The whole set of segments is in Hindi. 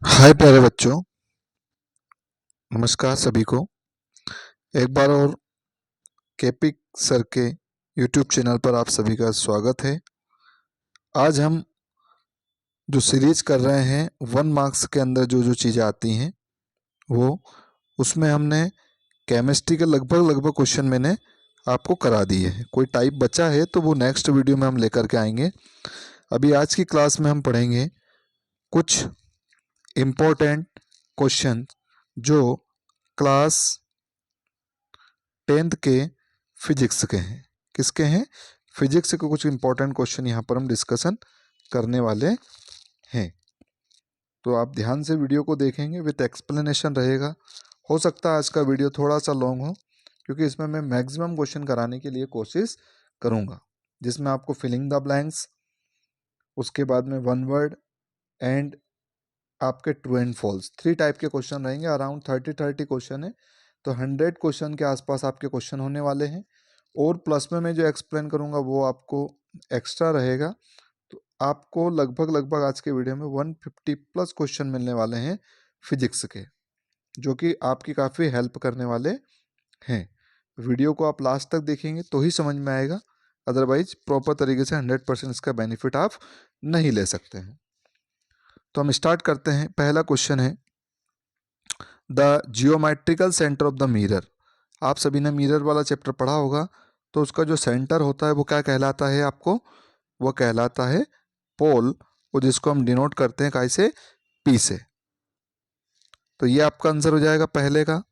हाय प्यारे बच्चों, नमस्कार सभी को। एक बार और केपिक सर के यूट्यूब चैनल पर आप सभी का स्वागत है। आज हम जो सीरीज कर रहे हैं 1 मार्क्स के अंदर जो जो चीज़ें आती हैं वो उसमें हमने केमिस्ट्री के लगभग लगभग क्वेश्चन मैंने आपको करा दिए हैं। कोई टाइप बचा है तो वो नेक्स्ट वीडियो में हम लेकर के आएंगे। अभी आज की क्लास में हम पढ़ेंगे कुछ इम्पोर्टेंट क्वेश्चन जो क्लास 10th के फिजिक्स के हैं। किसके हैं? फिजिक्स के कुछ इंपॉर्टेंट क्वेश्चन यहाँ पर हम डिस्कशन करने वाले हैं। तो आप ध्यान से वीडियो को देखेंगे, विथ एक्सप्लेनेशन रहेगा। हो सकता है आज का वीडियो थोड़ा सा लॉन्ग हो, क्योंकि इसमें मैं मैक्सिमम क्वेश्चन कराने के लिए कोशिश करूँगा, जिसमें आपको फिलिंग द ब्लैंक्स, उसके बाद में वन वर्ड एंड आपके ट्रू एंड फॉल्स, 3 टाइप के क्वेश्चन रहेंगे। अराउंड 30 क्वेश्चन है, तो 100 क्वेश्चन के आसपास आपके क्वेश्चन होने वाले हैं। और प्लस में मैं जो एक्सप्लेन करूँगा वो आपको एक्स्ट्रा रहेगा। तो आपको लगभग लगभग आज के वीडियो में 150 प्लस क्वेश्चन मिलने वाले हैं फिजिक्स के, जो कि आपकी काफ़ी हेल्प करने वाले हैं। वीडियो को आप लास्ट तक देखेंगे तो ही समझ में आएगा, अदरवाइज प्रॉपर तरीके से 100% इसका बेनिफिट आप नहीं ले सकते हैं। तो हम स्टार्ट करते हैं। पहला क्वेश्चन है the geometrical centre of the mirror. आप सभी ने मिरर वाला चैप्टर पढ़ा होगा, तो उसका जो सेंटर होता है वो क्या कहलाता है आपको? वो कहलाता है पोल, और जिसको हम डिनोट करते हैं कैसे? पी से। तो ये आपका आंसर हो जाएगा पहले का।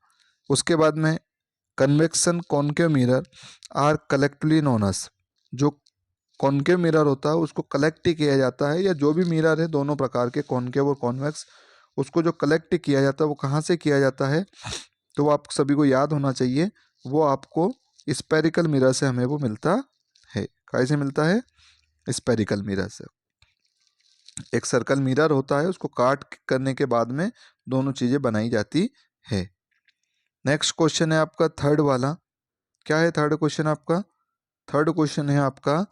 उसके बाद में convection concave mirror are collectively known as. जो कॉनकेव मिरर होता है उसको कलेक्ट ही किया जाता है, या जो भी मिरर है दोनों प्रकार के कॉनकेव और कॉन्वेक्स, उसको जो कलेक्ट किया जाता है वो कहाँ से किया जाता है? तो वो आप सभी को याद होना चाहिए, वो आपको स्पेरिकल मिरर से हमें वो मिलता है। कैसे मिलता है? स्पेरिकल मिरर से। एक सर्कल मिरर होता है, उसको काट करने के बाद में दोनों चीज़ें बनाई जाती है। नेक्स्ट क्वेश्चन है आपका थर्ड वाला। क्या है थर्ड क्वेश्चन आपका? थर्ड क्वेश्चन है आपका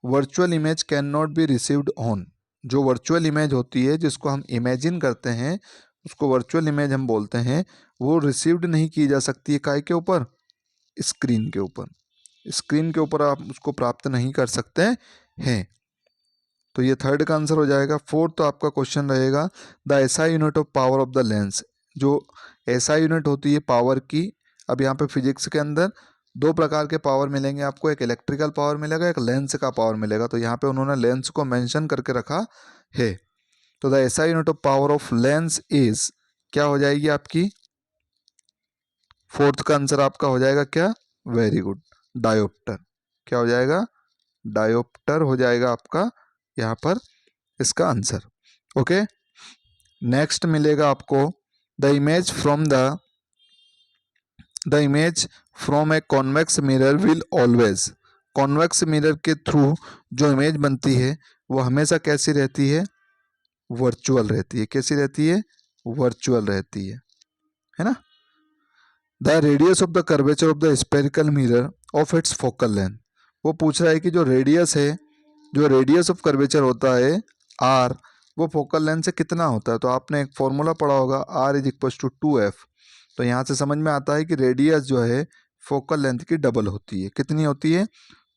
virtual image can not be received on. जो वर्चुअल इमेज होती है, जिसको हम इमेजिन करते हैं, उसको वर्चुअल इमेज हम बोलते हैं, वो रिसीव्ड नहीं की जा सकती है। काय के ऊपर? स्क्रीन के ऊपर। स्क्रीन के ऊपर आप उसको प्राप्त नहीं कर सकते हैं। तो ये थर्ड का आंसर हो जाएगा। फोर्थ तो आपका क्वेश्चन रहेगा the SI unit of power of the lens. जो एसआई यूनिट होती है पावर की, अब यहाँ पे फिजिक्स के अंदर 2 प्रकार के पावर मिलेंगे आपको, एक इलेक्ट्रिकल पावर मिलेगा, एक लेंस का पावर मिलेगा। तो यहाँ पे उन्होंने लेंस को मेंशन करके रखा है। तो the SI unit of power of lens is, क्या हो जाएगी आपकी? फोर्थ का आंसर आपका हो जाएगा क्या? Very good, dioptre. क्या हो जाएगा? डायोप्टर हो जाएगा आपका यहाँ पर इसका आंसर। ओके, नेक्स्ट मिलेगा आपको the image from a convex mirror will always. Convex mirror के थ्रू जो इमेज बनती है वो हमेशा कैसी रहती है? वर्चुअल रहती है। कैसी रहती है? वर्चुअल रहती है ना। The radius of the curvature of the spherical mirror of its focal length. वो पूछ रहा है कि जो रेडियस है, जो रेडियस ऑफ कर्वेचर होता है आर, वो फोकल लेंथ से कितना होता है? तो आपने एक फॉर्मूला पढ़ा होगा, are is equal to 2f। तो यहाँ से समझ में आता है कि रेडियस जो है फोकल लेंथ की डबल होती है। कितनी होती है?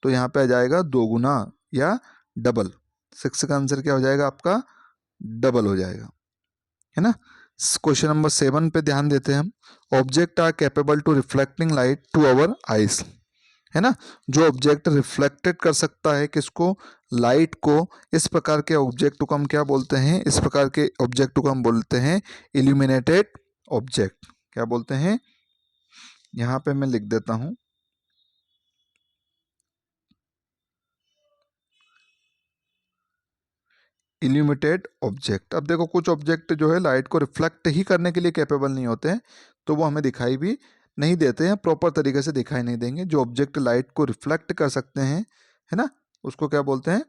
तो यहाँ पे आ जाएगा 2 गुना या डबल। 6 का आंसर क्या हो जाएगा आपका? डबल हो जाएगा, है ना। क्वेश्चन नंबर 7 पे ध्यान देते हैं हम। Object are capable to reflecting light to our eyes, है ना। जो ऑब्जेक्ट रिफ्लेक्टेड कर सकता है किसको? लाइट को। इस प्रकार के ऑब्जेक्ट को हम क्या बोलते हैं? इस प्रकार के ऑब्जेक्ट को हम बोलते हैं इल्यूमिनेटेड ऑब्जेक्ट। क्या बोलते हैं? यहाँ पे मैं लिख देता हूँ, इल्यूमिनेटेड ऑब्जेक्ट। अब देखो, कुछ ऑब्जेक्ट जो है लाइट को रिफ्लेक्ट ही करने के लिए कैपेबल नहीं होते हैं, तो वो हमें दिखाई भी नहीं देते हैं, प्रॉपर तरीके से दिखाई नहीं देंगे। जो ऑब्जेक्ट लाइट को रिफ्लेक्ट कर सकते हैं, है ना, उसको क्या बोलते हैं?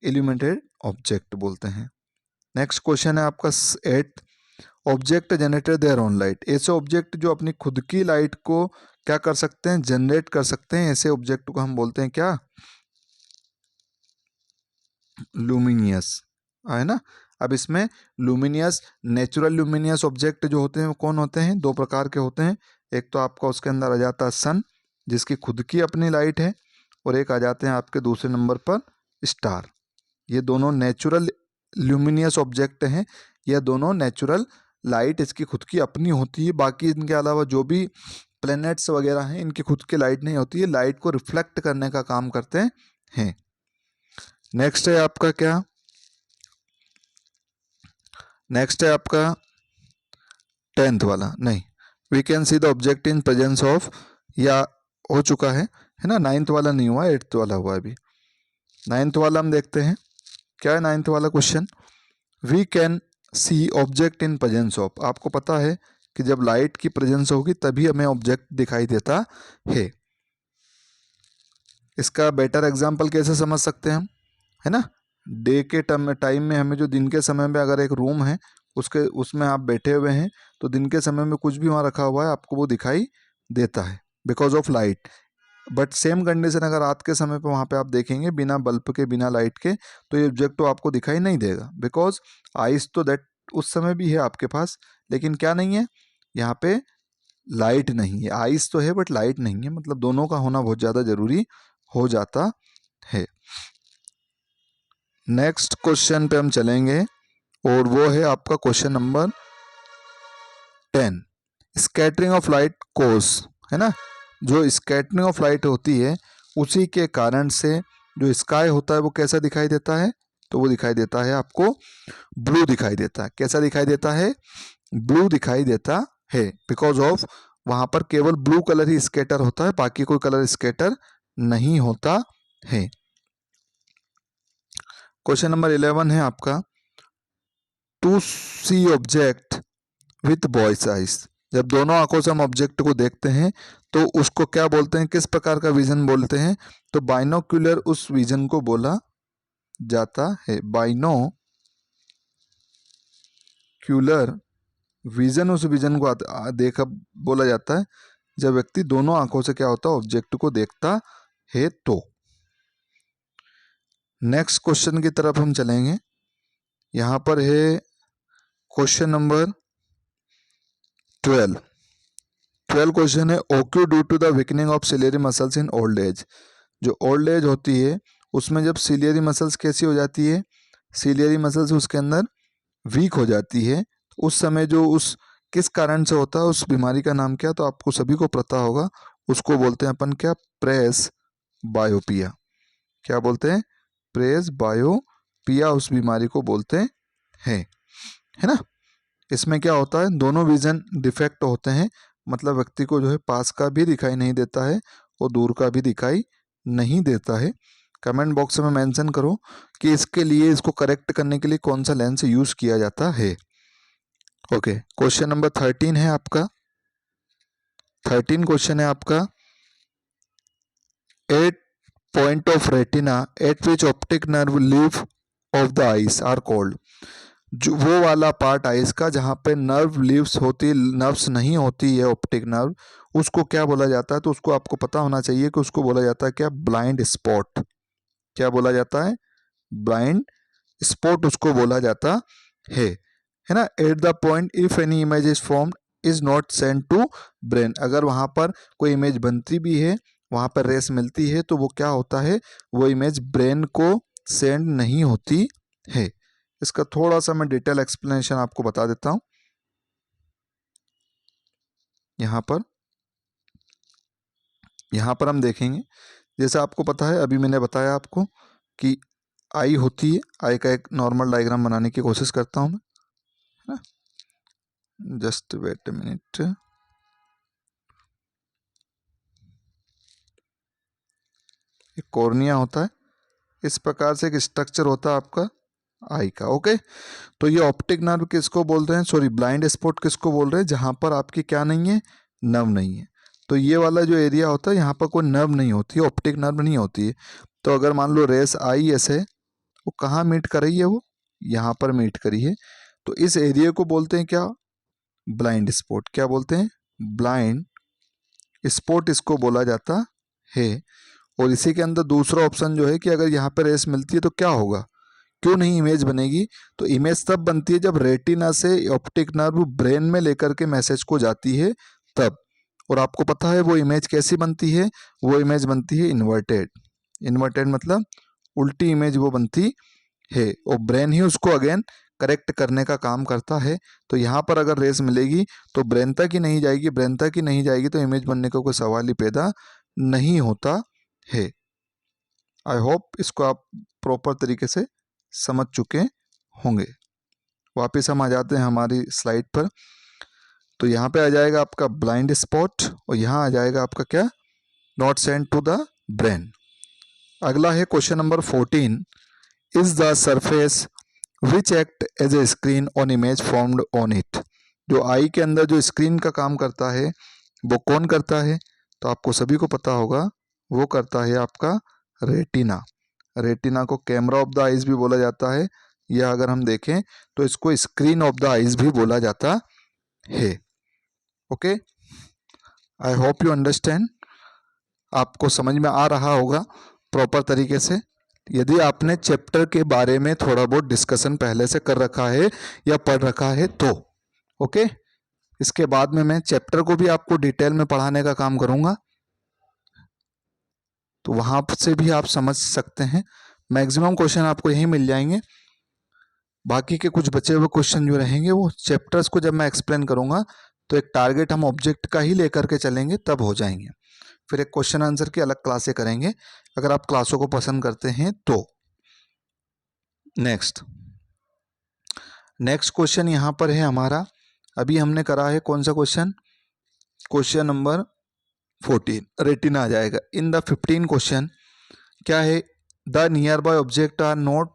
इल्यूमिनेटेड ऑब्जेक्ट बोलते हैं। नेक्स्ट क्वेश्चन है आपका 8। Object generated their own light. ऐसे ऑब्जेक्ट जो अपनी खुद की लाइट को क्या कर सकते हैं? जनरेट कर सकते हैं। ऐसे ऑब्जेक्ट को हम बोलते हैं क्या? लुमिनियस, है ना। अब इसमें लुमिनियस, नेचुरल लुमिनियस ऑब्जेक्ट जो होते हैं वो कौन होते हैं? दो प्रकार के होते हैं। एक तो आपका उसके अंदर आ जाता है सन, जिसकी खुद की अपनी लाइट है, और एक आ जाते हैं आपके दूसरे नंबर पर स्टार। ये दोनों नेचुरल ल्यूमिनियस ऑब्जेक्ट हैं। ये दोनों नेचुरल लाइट इसकी खुद की अपनी होती है। बाकी इनके अलावा जो भी प्लैनेट्स वगैरह हैं इनकी खुद की लाइट नहीं होती है, लाइट को रिफ्लेक्ट करने का काम करते हैं। नेक्स्ट है आपका क्या? नेक्स्ट है आपका 10th वाला, नहीं, we can see the object in presence of, या हो चुका है ना? 9th वाला नहीं हुआ, 8th वाला हुआ अभी। 9th वाला हम देखते हैं क्या है। 9th वाला question, we can see object in presence of. आपको पता है कि जब लाइट की प्रेजेंस होगी तभी हमें ऑब्जेक्ट दिखाई देता है। इसका बेटर एग्जाम्पल कैसे समझ सकते हैं हम, है ना? डे के टाइम में हमें जो दिन के समय में अगर एक रूम है उसमें आप बैठे हुए हैं तो दिन के समय में कुछ भी वहाँ रखा हुआ है आपको वो दिखाई देता है because of light. But same condition अगर रात के समय पे वहाँ पे आप देखेंगे बिना बल्ब के, बिना लाइट के, तो ये ऑब्जेक्ट तो आपको दिखाई नहीं देगा बिकॉज आइस तो दैट उस समय भी है आपके पास, लेकिन क्या नहीं है यहाँ पे? लाइट नहीं है। आइस तो है बट लाइट नहीं है, मतलब दोनों का होना बहुत ज़्यादा जरूरी हो जाता है। नेक्स्ट क्वेश्चन पे हम चलेंगे और वो है आपका question number 10, scattering of light cause, है ना? जो स्कैटरिंग ऑफ लाइट होती है उसी के कारण से जो स्काई होता है वो कैसा दिखाई देता है? तो वो दिखाई देता है आपको ब्लू दिखाई देता है। कैसा दिखाई देता है? ब्लू दिखाई देता है बिकॉज ऑफ वहां पर केवल ब्लू कलर ही स्कैटर होता है, बाकी कोई कलर स्कैटर नहीं होता है। क्वेश्चन नंबर 11 है आपका, to see object with both eyes. जब दोनों आंखों से हम ऑब्जेक्ट को देखते हैं तो उसको क्या बोलते हैं? किस प्रकार का विजन बोलते हैं? तो बाइनोक्यूलर उस विजन को बोला जाता है। बाइनोक्यूलर विजन उस विजन को देखा बोला जाता है जब व्यक्ति दोनों आंखों से क्या होता है? ऑब्जेक्ट को देखता है। तो नेक्स्ट क्वेश्चन की तरफ हम चलेंगे। यहां पर है क्वेश्चन नंबर 12 क्वेश्चन है, occur due to the weakening of ciliary muscles in old age. जो ओल्ड एज होती है उसमें जब सिलियरी मसल्स कैसी हो जाती है? सिलियरी मसल्स उसके अंदर वीक हो जाती है। उस समय जो उस किस कारण से होता है, उस बीमारी का नाम क्या? तो आपको सभी को पता होगा, उसको बोलते हैं अपन क्या? प्रेस बायोपिया। क्या बोलते हैं? प्रेस बायोपिया उस बीमारी को बोलते हैं, है ना? इसमें क्या होता है? दोनों विजन डिफेक्ट होते हैं, मतलब व्यक्ति को जो है पास का भी दिखाई नहीं देता है और दूर का भी दिखाई नहीं देता है। कमेंट बॉक्स में मेंशन करो कि इसके लिए, इसको करेक्ट करने के लिए कौन सा लेंस यूज किया जाता है। ओके, क्वेश्चन नंबर 13 है आपका। 13 क्वेश्चन है आपका, at point of retina at which optic nerve leave of the eyes are called. जो वो वाला पार्ट आइस का जहाँ पे नर्व लीव्स होती, नर्व्स नहीं होती है ऑप्टिक नर्व, उसको क्या बोला जाता है? तो उसको आपको पता होना चाहिए कि उसको बोला जाता है क्या? Blind spot. क्या बोला जाता है? ब्लाइंड स्पॉट उसको बोला जाता है ना? At the point if any image is formed is not send to brain. अगर वहां पर कोई इमेज बनती भी है, वहां पर रेस मिलती है, तो वो क्या होता है? वो इमेज ब्रेन को सेंड नहीं होती है। इसका थोड़ा सा मैं डिटेल एक्सप्लेनेशन आपको बता देता हूं। यहां पर हम देखेंगे, जैसे आपको पता है, अभी मैंने बताया आपको कि आई होती है। आई का एक नॉर्मल डायग्राम बनाने की कोशिश करता हूं मैं, है ना? Just wait a minute. एक कॉर्निया होता है, इस प्रकार से एक स्ट्रक्चर होता है आपका आई का। ओके, तो ये ऑप्टिक नर्व किसको बोल रहे हैं? सॉरी, ब्लाइंड स्पॉट किसको बोल रहे हैं? जहां पर आपकी क्या नहीं है? नर्व नहीं है। तो ये वाला जो एरिया होता है यहाँ पर कोई नर्व नहीं होती, ऑप्टिक नर्व नहीं होती है। तो अगर मान लो रेस आई ऐसे, वो कहाँ मीट कर रही है? वो यहाँ पर मीट करी है। तो इस एरिया को बोलते हैं क्या? Blind spot. क्या बोलते हैं? ब्लाइंड स्पॉट इसको बोला जाता है। और इसी के अंदर दूसरा ऑप्शन जो है कि अगर यहाँ पर रेस मिलती है तो क्या होगा? क्यों नहीं इमेज बनेगी? तो इमेज तब बनती है जब रेटिना से ऑप्टिक नर्व ब्रेन में लेकर के मैसेज को जाती है तब। और आपको पता है वो इमेज कैसी बनती है? वो इमेज बनती है इन्वर्टेड। इन्वर्टेड मतलब उल्टी इमेज वो बनती है, और ब्रेन ही उसको अगेन करेक्ट करने का काम करता है। तो यहाँ पर अगर रेस मिलेगी तो ब्रेन तक ही नहीं जाएगी, ब्रेन तक ही नहीं जाएगी तो इमेज बनने का कोई सवाल ही पैदा नहीं होता है। आई होप इसको आप प्रॉपर तरीके से समझ चुके होंगे। वापस हम आ जाते हैं हमारी स्लाइड पर। तो यहाँ पे आ जाएगा आपका ब्लाइंड स्पॉट, और यहाँ आ जाएगा आपका क्या? Not send to the brain. अगला है question number 14, is the surface which act as a screen on image formed on it. जो आई के अंदर जो स्क्रीन का काम करता है वो कौन करता है? तो आपको सभी को पता होगा, वो करता है आपका रेटिना। रेटिना को कैमरा ऑफ द आइज भी बोला जाता है, या अगर हम देखें तो इसको स्क्रीन ऑफ द आइज भी बोला जाता है। Okay, I hope you understand. आपको समझ में आ रहा होगा प्रॉपर तरीके से, यदि आपने चैप्टर के बारे में थोड़ा बहुत डिस्कशन पहले से कर रखा है या पढ़ रखा है तो। ओके, इसके बाद में मैं चैप्टर को भी आपको डिटेल में पढ़ाने का काम करूंगा, तो वहां से भी आप समझ सकते हैं। मैक्सिमम क्वेश्चन आपको यही मिल जाएंगे, बाकी के कुछ बचे हुए क्वेश्चन जो रहेंगे वो चैप्टर्स को जब मैं एक्सप्लेन करूंगा तो एक टारगेट हम ऑब्जेक्ट का ही लेकर के चलेंगे तब हो जाएंगे। फिर एक क्वेश्चन आंसर की अलग क्लासें करेंगे अगर आप क्लासों को पसंद करते हैं तो। नेक्स्ट क्वेश्चन यहाँ पर है हमारा, अभी हमने करा है कौन सा क्वेश्चन? क्वेश्चन नंबर 14, रेटिना आ जाएगा। इन द 15 क्वेश्चन क्या है? The nearby object are not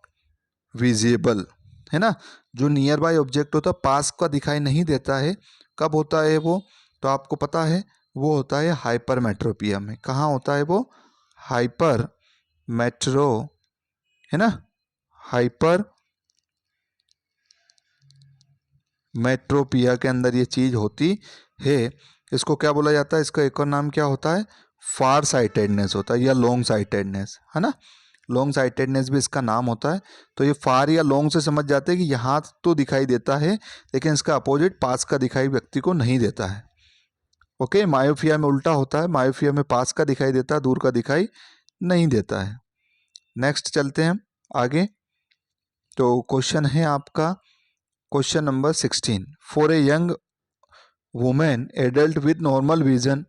visible, है ना। जो नियर बाय ऑब्जेक्ट होता है पास का दिखाई नहीं देता है, कब होता है वो? तो आपको पता है वो होता है हाइपर मेट्रोपिया में। कहाँ होता है वो? हाइपर मेट्रो, है ना, हाइपर मेट्रोपिया के अंदर ये चीज होती है। इसको क्या बोला जाता है? इसका एक और नाम क्या होता है? फार साइटेडनेस होता है, या लॉन्ग साइटेडनेस, है ना। लॉन्ग साइटेडनेस भी इसका नाम होता है। तो ये फार या लॉन्ग से समझ जाते हैं कि यहाँ तो दिखाई देता है लेकिन इसका अपोजिट पास का दिखाई व्यक्ति को नहीं देता है। ओके, मायोपिया में उल्टा होता है, मायोपिया में पास का दिखाई देता है, दूर का दिखाई नहीं देता है। नेक्स्ट चलते हैं आगे। तो क्वेश्चन है आपका question number 16, for a young women adult with normal vision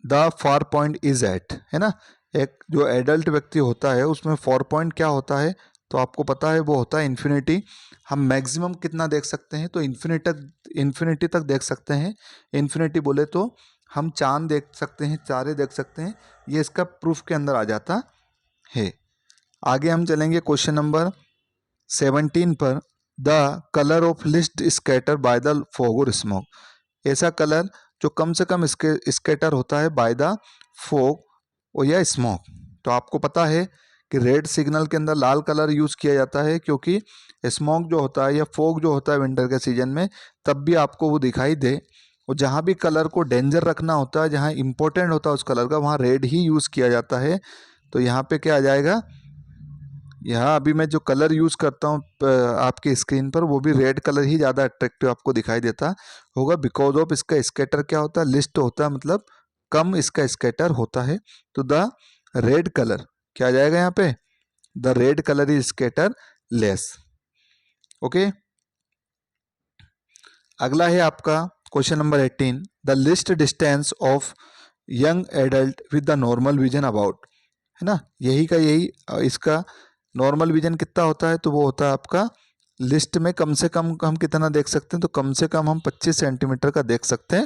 the far point is at, है ना। एक जो एडल्ट व्यक्ति होता है उसमें फार पॉइंट क्या होता है? तो आपको पता है वो होता है इन्फिनिटी। हम मैक्सिमम कितना देख सकते हैं? तो इन्फिनिटी तक देख सकते हैं। इन्फिनिटी बोले तो हम चांद देख सकते हैं, तारे देख सकते हैं, ये इसका प्रूफ के अंदर आ जाता है। आगे हम चलेंगे क्वेश्चन नंबर 17 पर, the colour of list scatter by the fog और स्मोक। ऐसा कलर जो कम से कम स्कैटर होता है बाय द फॉग और या स्मोक। तो आपको पता है कि रेड सिग्नल के अंदर लाल कलर यूज किया जाता है, क्योंकि स्मोक जो होता है या फॉग जो होता है विंटर के सीजन में तब भी आपको वो दिखाई दे। और जहाँ भी कलर को डेंजर रखना होता है, जहाँ इंपॉर्टेंट होता है उस कलर का, वहाँ रेड ही यूज किया जाता है। तो यहाँ पे क्या आ जाएगा? यहाँ अभी मैं जो कलर यूज करता हूँ आपके स्क्रीन पर, वो भी रेड कलर ही ज़्यादा अट्रैक्टिव आपको दिखाई देता होगा, बिकॉज ऑफ इसका स्कैटर क्या होता है? लिस्ट होता है, मतलब कम इसका स्कैटर होता है। तो द रेड कलर क्या आ जाएगा यहाँ पे? The red colour is scatter less. Okay, अगला है आपका question number 18, the list distance of young adult with the normal vision about, है ना। यही का यही इसका नॉर्मल विजन कितना होता है? तो वो होता है आपका लिस्ट में कम से कम हम कितना देख सकते हैं? तो कम से कम हम 25 सेंटीमीटर का देख सकते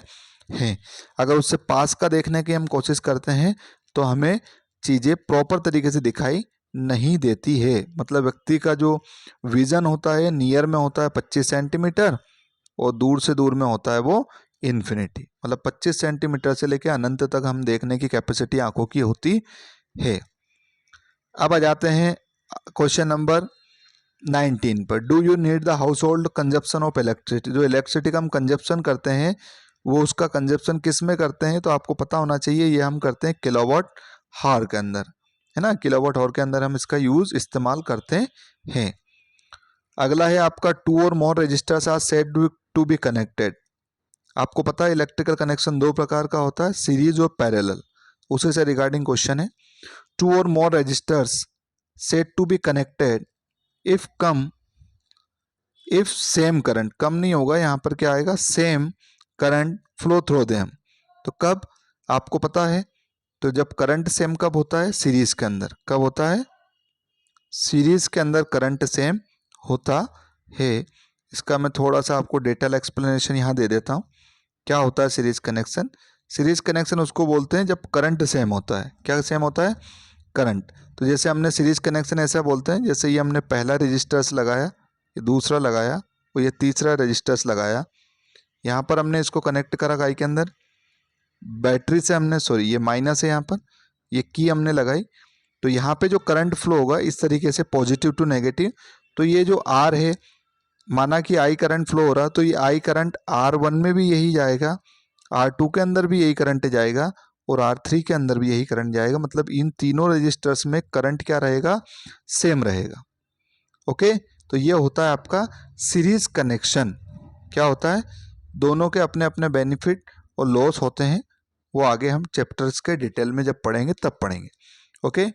हैं। अगर उससे पास का देखने की हम कोशिश करते हैं तो हमें चीज़ें प्रॉपर तरीके से दिखाई नहीं देती है। मतलब व्यक्ति का जो विजन होता है नियर में होता है 25 सेंटीमीटर और दूर से दूर में होता है वो इन्फिनिटी। मतलब 25 सेंटीमीटर से लेकर अनंत तक हम देखने की कैपेसिटी आंखों की होती है। अब आ जाते हैं क्वेश्चन नंबर 19 पर, do you need the house hold consumption of electricity. जो इलेक्ट्रिसिटी का हम कंजप्शन करते हैं वो उसका कंजप्शन किस में करते हैं? तो आपको पता होना चाहिए, ये हम करते हैं किलोवाट हावर के अंदर। है ना, किलोवाट आवर के अंदर हम इसका यूज इस्तेमाल करते हैं। अगला है आपका 2 और more resistors are said to be connected. आपको पता है इलेक्ट्रिकल कनेक्शन दो प्रकार का होता है, सीरीज और पैरेलल, उसी से रिगार्डिंग क्वेश्चन है। 2 और more resistors said to be connected if same current, कम नहीं होगा यहाँ पर, क्या आएगा, same current flow through them. तो कब, आपको पता है, तो जब करंट सेम कब होता है, सीरीज के अंदर। कब होता है, सीरीज के अंदर करंट सेम होता है। इसका मैं थोड़ा सा आपको डिटेल एक्सप्लेनेशन यहाँ दे देता हूँ। क्या होता है सीरीज कनेक्शन? सीरीज कनेक्शन उसको बोलते हैं जब करंट सेम होता है। क्या सेम होता है? करंट। तो जैसे हमने सीरीज कनेक्शन ऐसा बोलते हैं, जैसे ये हमने पहला रजिस्टर्स लगाया, ये दूसरा लगाया और ये तीसरा रजिस्टर्स लगाया। यहाँ पर हमने इसको कनेक्ट करा गाई के अंदर, बैटरी से हमने, सॉरी ये माइनस है यहाँ पर, ये की हमने लगाई। तो यहाँ पे जो करंट फ्लो होगा इस तरीके से, पॉजिटिव टू नेगेटिव। तो ये जो आर है, माना कि आई करंट फ्लो हो रहा, तो ये आई करंट R1 में भी यही जाएगा, R2 के अंदर भी यही करंट जाएगा और R3 के अंदर भी यही करंट जाएगा। मतलब इन तीनों रजिस्टर्स में करंट क्या रहेगा, सेम रहेगा। ओके, तो ये होता है आपका सीरीज कनेक्शन। क्या होता है, दोनों के अपने अपने बेनिफिट और लॉस होते हैं, वो आगे हम चैप्टर्स के डिटेल में जब पढ़ेंगे तब पढ़ेंगे। ओके,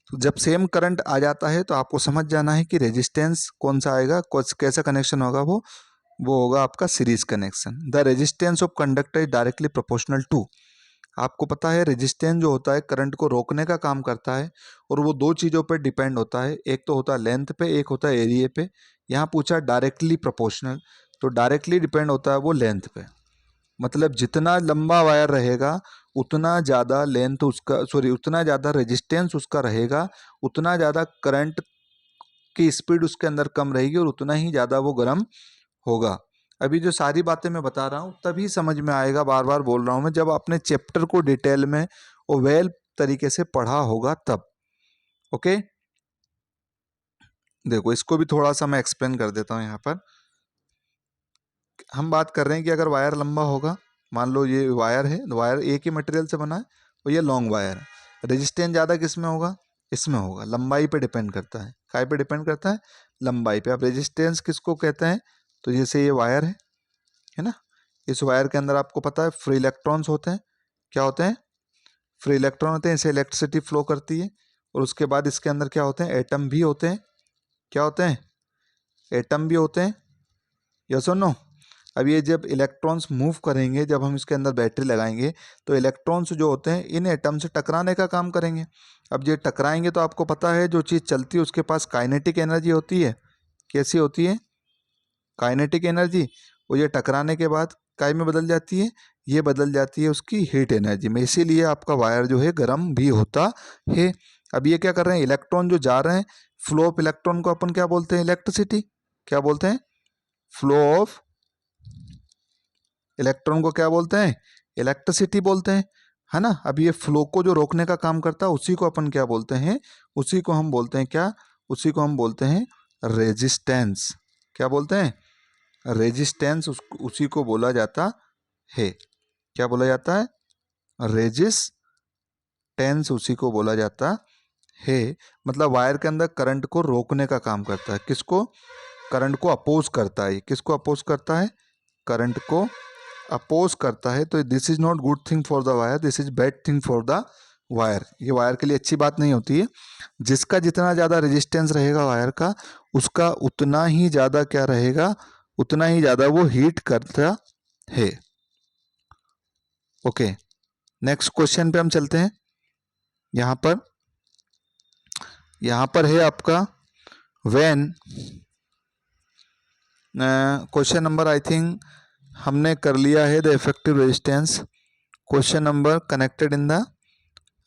तो जब सेम करंट आ जाता है तो आपको समझ जाना है कि रेजिस्टेंस कौन सा आएगा, कैसा कनेक्शन होगा, वो होगा आपका series connection. The resistance of conductor is directly proportional to. आपको पता है रेजिस्टेंस जो होता है करंट को रोकने का काम करता है, और वो दो चीज़ों पर डिपेंड होता है, एक तो होता है लेंथ पे, एक होता है एरिया पे। यहाँ पूछा डायरेक्टली प्रोपोर्शनल, तो डायरेक्टली डिपेंड होता है वो लेंथ पे। मतलब जितना लंबा वायर रहेगा उतना ज़्यादा लेंथ उसका, सॉरी उतना ज़्यादा रेजिस्टेंस उसका रहेगा, उतना ज़्यादा करंट की स्पीड उसके अंदर कम रहेगी और उतना ही ज़्यादा वो गर्म होगा। अभी जो सारी बातें मैं बता रहा हूँ तभी समझ में आएगा, बार बार बोल रहा हूँ मैं, जब आपने चैप्टर को डिटेल में और वेल तरीके से पढ़ा होगा तब। ओके, देखो इसको भी थोड़ा सा मैं एक्सप्लेन कर देता हूँ। यहाँ पर हम बात कर रहे हैं कि अगर वायर लंबा होगा, मान लो ये वायर है, वायर एक ही मटेरियल से बना है और ये लॉन्ग वायर है, रेजिस्टेंस ज़्यादा किस में होगा, इसमें होगा। लंबाई पे डिपेंड करता है, काय पे डिपेंड करता है, लंबाई पे। अब रेजिस्टेंस किसको कहते हैं, तो जैसे ये वायर है ना, इस वायर के अंदर आपको पता है फ्री इलेक्ट्रॉन्स होते हैं। क्या होते हैं, फ्री इलेक्ट्रॉन होते हैं, इससे इलेक्ट्रिसिटी फ्लो करती है। और उसके बाद इसके अंदर क्या होते हैं, एटम भी होते हैं। क्या होते हैं, एटम भी होते हैं, यस और नो। अब ये जब इलेक्ट्रॉन्स मूव करेंगे, जब हम इसके अंदर बैटरी लगाएंगे, तो इलेक्ट्रॉन्स जो होते हैं इन एटम से टकराने का काम करेंगे। अब ये टकराएंगे तो आपको पता है जो चीज़ चलती है उसके पास काइनेटिक एनर्जी होती है। कैसी होती है, काइनेटिक एनर्जी। वो ये टकराने के बाद काय में बदल जाती है, ये बदल जाती है उसकी हीट एनर्जी में। इसीलिए आपका वायर जो है गर्म भी होता है। अब ये क्या कर रहे हैं, इलेक्ट्रॉन जो जा रहे हैं, फ्लो ऑफ इलेक्ट्रॉन को अपन क्या बोलते हैं, इलेक्ट्रिसिटी। क्या बोलते हैं, फ्लो ऑफ इलेक्ट्रॉन को क्या बोलते हैं, इलेक्ट्रिसिटी बोलते हैं, है ना। अब ये फ्लो को जो रोकने का काम करता है उसी को अपन क्या बोलते हैं, उसी को हम बोलते हैं क्या, उसी को हम बोलते हैं रेजिस्टेंस। क्या बोलते हैं, रेजिस्टेंस, उसी को बोला जाता है। क्या बोला जाता है, रेजिस्टेंस, उसी को बोला जाता है। मतलब वायर के अंदर करंट को रोकने का काम करता है। किसको, करंट को अपोज करता है। किसको अपोज करता है, करंट को अपोज करता है। तो this is not good thing for the wire, this is bad thing for the wire. ये वायर के लिए अच्छी बात नहीं होती है। जिसका जितना ज़्यादा रेजिस्टेंस रहेगा वायर का, उसका उतना ही ज़्यादा क्या रहेगा, उतना ही ज़्यादा वो हीट करता है। ओके, नेक्स्ट क्वेश्चन पे हम चलते हैं। यहाँ पर है आपका when, question number I think हमने कर लिया है, the effective resistance. Question number connected in the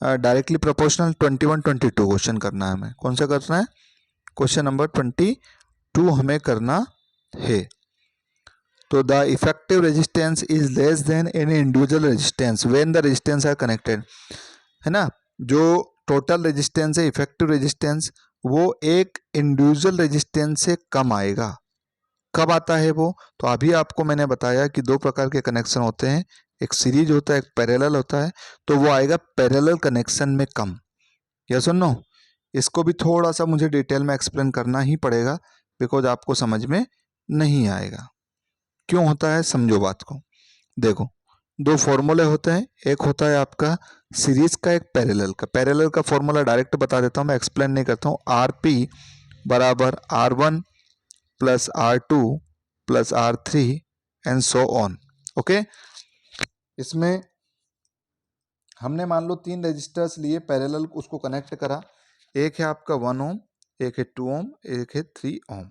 directly proportional 21 22 question करना है हमें। कौन सा करना है, क्वेश्चन नंबर 22 हमें करना है। तो the effective resistance is less than any individual resistance when the resistance are connected, है ना। जो टोटल रेजिस्टेंस है, इफेक्टिव रेजिस्टेंस, वो एक इंडिविजुअल रेजिस्टेंस से कम आएगा। कब आता है वो, तो अभी आपको मैंने बताया कि दो प्रकार के कनेक्शन होते हैं, एक सीरीज होता है, एक पैरेलल होता है। तो वो आएगा पैरेलल कनेक्शन में कम। यस और नो? इसको भी थोड़ा सा मुझे डिटेल में एक्सप्लेन करना ही पड़ेगा, बिकॉज आपको समझ में नहीं आएगा। क्यों होता है, समझो बात को। देखो, दो फॉर्मूले होते हैं, एक होता है आपका सीरीज का, एक पैरेलल का। पैरेलल का फॉर्मूला डायरेक्ट बता देता हूँ, मैं एक्सप्लेन नहीं करता हूँ। आर पी बराबर R1 plus R2 plus R3 and so on. Okay, इसमें हमने मान लो 3 रजिस्टर्स लिए पैरेलल, उसको कनेक्ट करा। एक है आपका 1 ओम, एक है 2 ओम, एक है 3 ओम।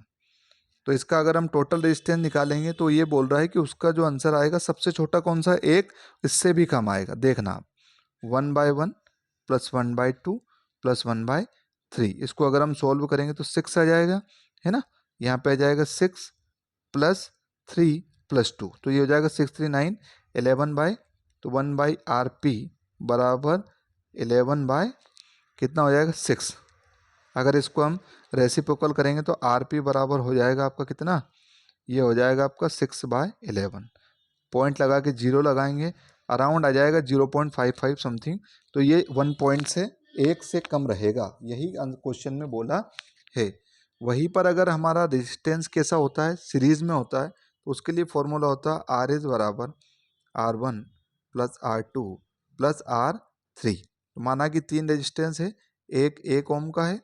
तो इसका अगर हम टोटल रेजिस्टेंस निकालेंगे तो ये बोल रहा है कि उसका जो आंसर आएगा सबसे छोटा कौन सा, एक, इससे भी कम आएगा। देखना आप, 1/1 प्लस 1/2 प्लस 1/3, इसको अगर हम सोल्व करेंगे तो 6 आ जाएगा, है ना। यहाँ पे आ जाएगा 6 प्लस 3 प्लस 2, तो ये हो जाएगा 6 3 9 11 बाई, तो 1/RP बराबर 11 बाय कितना हो जाएगा 6। अगर इसको हम रेसिप्रोकल करेंगे तो RP बराबर हो जाएगा आपका कितना, ये हो जाएगा आपका 6/11। पॉइंट लगा के जीरो लगाएंगे, अराउंड आ जाएगा 0.55 समथिंग। तो ये 1 पॉइंट से 1 से कम रहेगा, यही क्वेश्चन में बोला है। वहीं पर अगर हमारा रेजिस्टेंस कैसा होता है, सीरीज में होता है, तो उसके लिए फॉर्मूला होता है आर इज बराबर R1 plus R2 plus R3। तो माना कि 3 रेजिस्टेंस है, एक 1 ओम का है,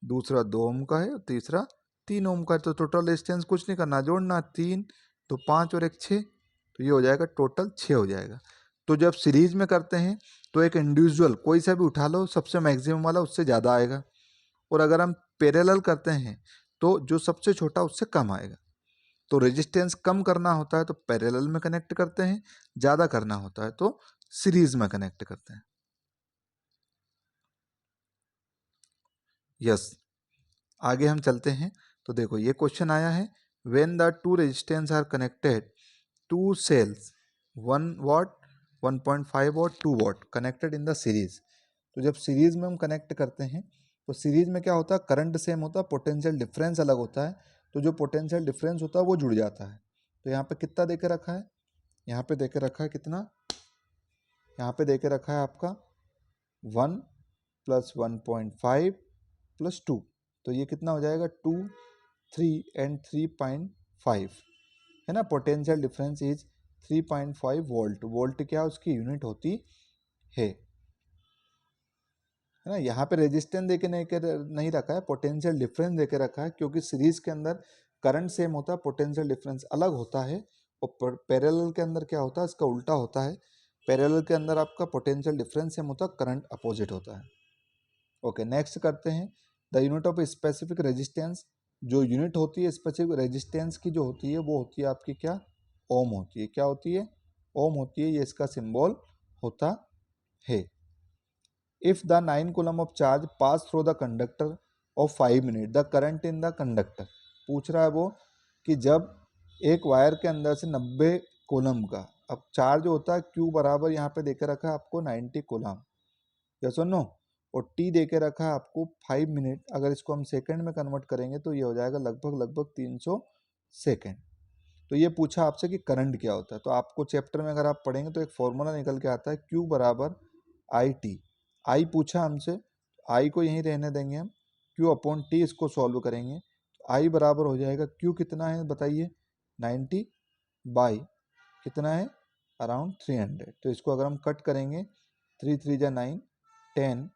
दूसरा 2 ओम का है, और तीसरा 3 ओम का है। तो टोटल रेजिस्टेंस कुछ नहीं करना, जोड़ना 3 तो 5 और 1 6, तो ये हो जाएगा टोटल 6 हो जाएगा। तो जब सीरीज में करते हैं तो एक इंडिविजुअल कोई सा भी उठा लो, सबसे मैक्सिमम वाला उससे ज़्यादा आएगा, और अगर हम पैरेलल करते हैं तो जो सबसे छोटा उससे कम आएगा। तो रेजिस्टेंस कम करना होता है तो पैरेलल में कनेक्ट करते हैं, ज़्यादा करना होता है तो सीरीज में कनेक्ट करते हैं। यस, आगे हम चलते हैं। तो देखो ये क्वेश्चन आया है, when the two resistance are connected, two cells 1 watt 1.5 watt 2 watt connected in the series. तो जब सीरीज में हम कनेक्ट करते हैं तो सीरीज में क्या होता है, करंट सेम होता है, पोटेंशियल डिफरेंस अलग होता है। तो जो पोटेंशियल डिफरेंस होता है वो जुड़ जाता है। तो यहाँ पे कितना देके रखा है, यहाँ पे देके रखा है कितना, यहाँ पे देके रखा है आपका 1 प्लस 1.5 प्लस 2, तो ये कितना हो जाएगा 2 3 एंड 3.5, है ना। Potential difference is 3.5 volt. Volt क्या उसकी यूनिट होती है ना। यहाँ पे रेजिस्टेंस देके नहीं रखा है, पोटेंशियल डिफरेंस देके रखा है, क्योंकि सीरीज के अंदर करंट सेम होता है, पोटेंशियल डिफरेंस अलग होता है। और पैरेलल के अंदर क्या होता है, इसका उल्टा होता है। पैरेलल के अंदर आपका पोटेंशियल डिफरेंस सेम होता है, करंट अपोजिट होता है। ओके, नेक्स्ट करते हैं, the unit of specific resistance. जो यूनिट होती है स्पेसिफिक रेजिस्टेंस की जो होती है वो होती है आपकी क्या, ओम होती है। क्या होती है, ओम होती है, ये इसका सिंबल होता है। If the 9 coulomb of charge pass through the conductor of 5 minute, the current in the conductor. पूछ रहा है वो कि जब एक वायर के अंदर से 90 कूलम का, अब चार्ज होता है Q बराबर यहाँ पे देके रखा है आपको 90 कूलम, यस और नो, और टी दे के रखा है आपको 5 मिनट। अगर इसको हम सेकंड में कन्वर्ट करेंगे तो ये हो जाएगा लगभग 300 सेकंड। तो ये पूछा आपसे कि करंट क्या होता है, तो आपको चैप्टर में अगर आप पढ़ेंगे तो एक फॉर्मूला निकल के आता है Q बराबर IT। आई पूछा हमसे, आई को यहीं रहने देंगे हम, Q अपॉन T इसको सॉल्व करेंगे। तो आई बराबर हो जाएगा Q कितना है बताइए, 90 बाई कितना है, अराउंड 300। तो इसको अगर हम कट करेंगे 3 3 जा 9 10,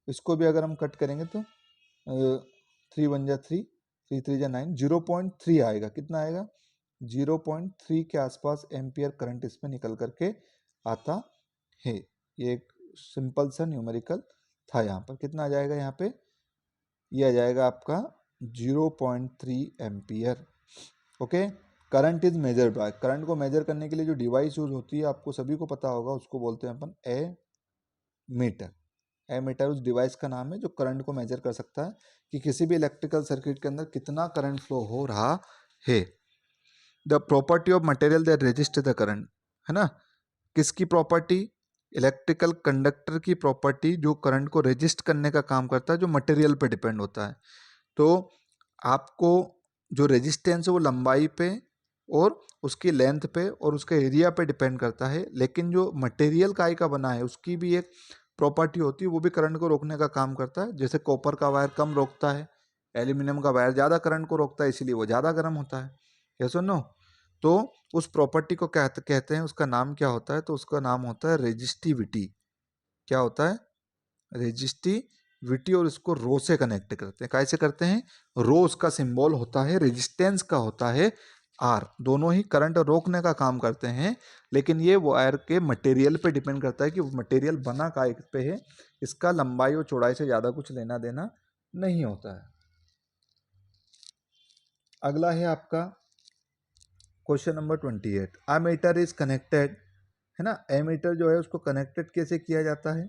इसको भी अगर हम कट करेंगे तो 3 1 जा 3 3 3 जा 9, 0.3 आएगा। कितना आएगा, 0.3 के आसपास एम्पियर करंट इसमें निकल करके आता है। ये एक सिंपल सा न्यूमेरिकल था। यहाँ पर कितना आ जाएगा, यहाँ पे ये आ जाएगा आपका 0.3 ampere. Okay, current is measured by, current को मेजर करने के लिए जो डिवाइस यूज होती है आपको सभी को पता होगा, उसको बोलते हैं अपन ए मीटर। एमीटर उस डिवाइस का नाम है जो करंट को मेजर कर सकता है कि किसी भी इलेक्ट्रिकल सर्किट के अंदर कितना करंट फ्लो हो रहा है। The property of material that resist the current, है ना। किसकी प्रॉपर्टी, इलेक्ट्रिकल कंडक्टर की प्रॉपर्टी जो करंट को रेजिस्ट करने का काम करता है, जो मटेरियल पे डिपेंड होता है। तो आपको जो रेजिस्टेंस है वो लंबाई पे और उसकी लेंथ पे और उसके एरिया पे डिपेंड करता है, लेकिन जो मटेरियल काय का बना है उसकी भी एक प्रॉपर्टी होती है वो भी करंट को रोकने का काम करता है। जैसे कॉपर का वायर कम रोकता है, एल्यूमिनियम का वायर ज़्यादा करंट को रोकता है, इसीलिए वो ज़्यादा गर्म होता है। यस और नो? तो उस प्रॉपर्टी को कहते हैं, उसका नाम क्या होता है? तो उसका नाम होता है रेजिस्टिविटी। क्या होता है? रेजिस्टिविटी। और इसको रो से कनेक्ट करते हैं। कैसे करते हैं? रो उसका सिंबल होता है, रेजिस्टेंस का होता है आर। दोनों ही करंट रोकने का काम करते हैं, लेकिन ये वायर के मटेरियल पे डिपेंड करता है कि मटेरियल बना काय पे है। इसका लंबाई और चौड़ाई से ज़्यादा कुछ लेना देना नहीं होता है। अगला है आपका question number 28। Ammeter is connected, है ना। एमीटर जो है उसको कनेक्टेड कैसे किया जाता है?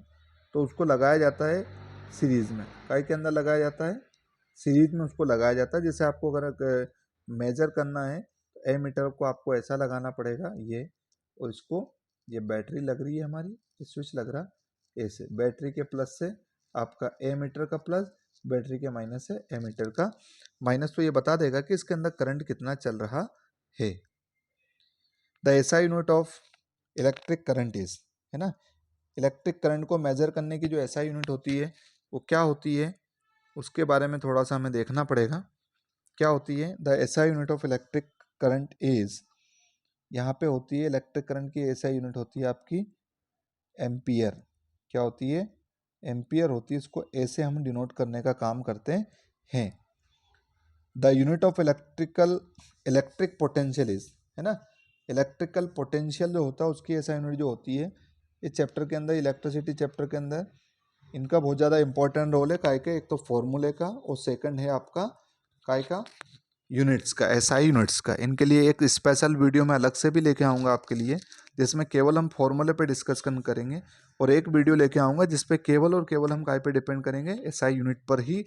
तो उसको लगाया जाता है सीरीज में। काय के अंदर लगाया जाता है? सीरीज में उसको लगाया जाता है। जैसे आपको अगर मेजर करना है तो एमीटर को आपको ऐसा लगाना पड़ेगा, ये, और इसको, ये बैटरी लग रही है हमारी, ये स्विच लग रहा ऐसे। बैटरी के प्लस से आपका एमीटर का प्लस, बैटरी के माइनस से एमीटर का माइनस। तो ये बता देगा कि इसके अंदर करंट कितना चल रहा है। The SI unit of electric current is, है ना। इलेक्ट्रिक करंट को मेजर करने की जो एसआई यूनिट होती है वो क्या होती है, उसके बारे में थोड़ा सा हमें देखना पड़ेगा। क्या होती है? The SI unit of electric current is, यहाँ पे होती है इलेक्ट्रिक करंट की एसआई यूनिट होती है आपकी एम्पियर। क्या होती है? एम्पियर होती है। इसको ऐसे हम डिनोट करने का काम करते हैं। The unit of electric potential is, है ना। इलेक्ट्रिकल पोटेंशियल जो होता है उसकी एसआई यूनिट जो होती है, इस चैप्टर के अंदर, इलेक्ट्रिसिटी चैप्टर के अंदर, इनका बहुत ज़्यादा इंपॉर्टेंट रोल है। काय के? एक तो फॉर्मूले का, और सेकंड है आपका काय का? यूनिट्स का, एसआई यूनिट्स का। इनके लिए एक स्पेशल वीडियो मैं अलग से भी लेके आऊँगा आपके लिए, जिसमें केवल हम फॉर्मूले पे डिस्कशन करेंगे। और एक वीडियो लेके आऊँगा जिसपे केवल और केवल हम काय पे डिपेंड करेंगे? एसआई यूनिट पर ही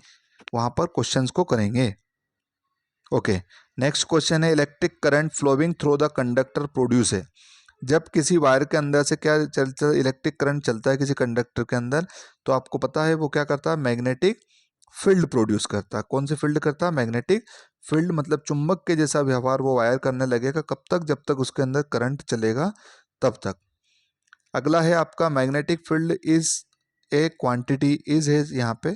वहाँ पर क्वेश्चंस को करेंगे। ओके, नेक्स्ट क्वेश्चन है electric current flowing through the conductor produce है। जब किसी वायर के अंदर से क्या चलता, इलेक्ट्रिक करंट चलता है किसी कंडक्टर के अंदर, तो आपको पता है वो क्या करता है? मैग्नेटिक फील्ड प्रोड्यूस करता है। कौन सी फील्ड करता है? Magnetic field. मतलब चुंबक के जैसा व्यवहार वो वायर करने लगेगा। कब तक? जब तक उसके अंदर करंट चलेगा तब तक। अगला है आपका magnetic field is a quantity, is है यहाँ पे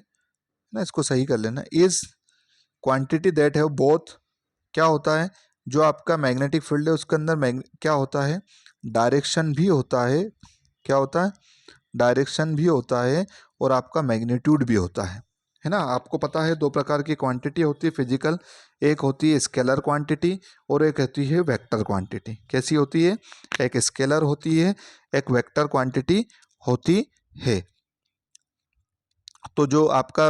ना, इसको सही कर लेना। इज क्वांटिटी दैट है बोथ, क्या होता है? जो आपका मैग्नेटिक फील्ड है उसके अंदर क्या होता है? डायरेक्शन भी होता है। क्या होता है? डायरेक्शन भी होता है, और आपका मैग्नीट्यूड भी होता है ना। आपको पता है दो प्रकार की क्वांटिटी होती है फिजिकल, एक होती है स्केलर क्वांटिटी और एक होती है वेक्टर क्वांटिटी। कैसी होती है? एक स्केलर होती है, एक वेक्टर क्वांटिटी होती है। तो जो आपका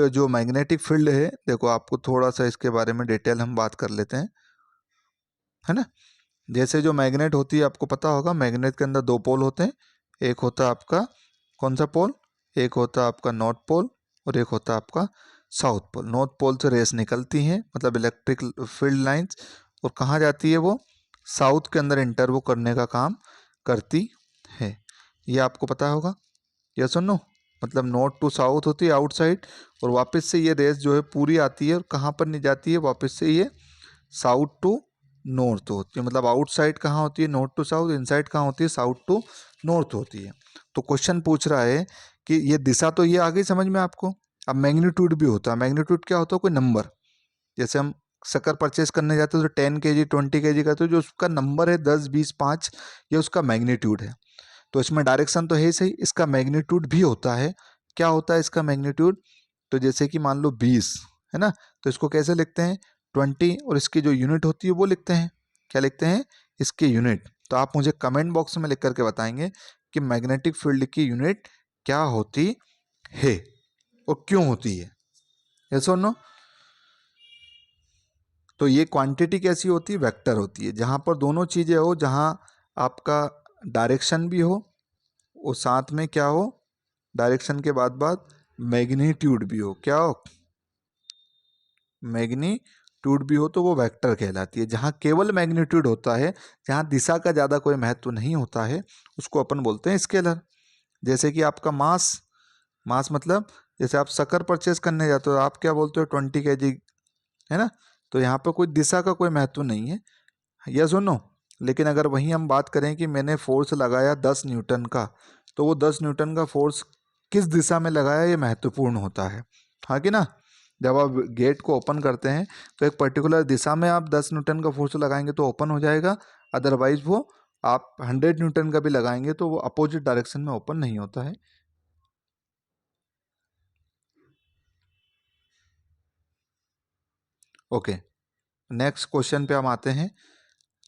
जो मैग्नेटिक फील्ड है, देखो आपको थोड़ा सा इसके बारे में डिटेल हम बात कर लेते हैं, है ना। जैसे जो मैग्नेट होती है, आपको पता होगा मैग्नेट के अंदर दो पोल होते हैं। एक होता है आपका कौन सा पोल? एक होता है आपका नॉर्थ पोल, और एक होता है आपका साउथ पोल। नॉर्थ पोल से रेस निकलती हैं, मतलब इलेक्ट्रिक फील्ड लाइंस, और कहाँ जाती है वो? साउथ के अंदर इंटर वो करने का काम करती है। ये आपको पता होगा, यस और नो। मतलब नॉर्थ टू साउथ होती है आउटसाइड, और वापस से ये रेस जो है पूरी आती है, और कहाँ पर नहीं जाती है? वापस से ये साउथ टू नॉर्थ होती है। मतलब आउटसाइड कहाँ होती है? North to south. इनसाइड कहाँ होती है? साउथ टू नॉर्थ होती है। तो क्वेश्चन पूछ रहा है कि ये दिशा तो ये आ गई समझ में आपको। अब मैग्नीट्यूड भी होता है। मैग्नीट्यूड क्या होता है? कोई नंबर। जैसे हम शक्कर परचेस करने जाते हैं तो 10 kg 20 kg का, तो जो उसका नंबर है 10 20 5, ये उसका मैग्नीट्यूड है। तो इसमें डायरेक्शन तो है ही सही, इसका मैग्नीट्यूड भी होता है। क्या होता है इसका मैग्नीट्यूड? तो जैसे कि मान लो 20 है ना, तो इसको कैसे लिखते हैं? 20, और इसकी जो यूनिट होती है वो लिखते हैं। क्या लिखते हैं? इसकी यूनिट। तो आप मुझे कमेंट बॉक्स में लिख करके बताएंगे कि मैग्नेटिक फील्ड की यूनिट क्या होती है और क्यों होती है। यस और नो। तो ये क्वांटिटी कैसी होती है? वेक्टर होती है। जहाँ पर दोनों चीज़ें हो, जहाँ आपका डायरेक्शन भी हो और साथ में क्या हो? डायरेक्शन के बाद मैग्नीट्यूड भी हो। क्या हो? मैग्नीट्यूड भी हो, तो वो वेक्टर कहलाती है। जहाँ केवल मैग्नीट्यूड होता है, जहाँ दिशा का ज़्यादा कोई महत्व नहीं होता है, उसको अपन बोलते हैं स्केलर। जैसे कि आपका मास, मास मतलब जैसे आप शक्कर परचेस करने जाते हो, आप क्या बोलते हो? 20 kg, है ना। तो यहाँ पर कोई दिशा का कोई महत्व नहीं है, यस और नो। लेकिन अगर वहीं हम बात करें कि मैंने फोर्स लगाया 10 न्यूटन का, तो वो 10 न्यूटन का फोर्स किस दिशा में लगाया ये महत्वपूर्ण होता है, हाँ कि ना। जब आप गेट को ओपन करते हैं तो एक पर्टिकुलर दिशा में आप 10 न्यूटन का फोर्स लगाएंगे तो ओपन हो जाएगा, अदरवाइज वो आप 100 न्यूटन का भी लगाएंगे तो वो अपोजिट डायरेक्शन में ओपन नहीं होता है। ओके, नेक्स्ट क्वेश्चन पे हम आते हैं।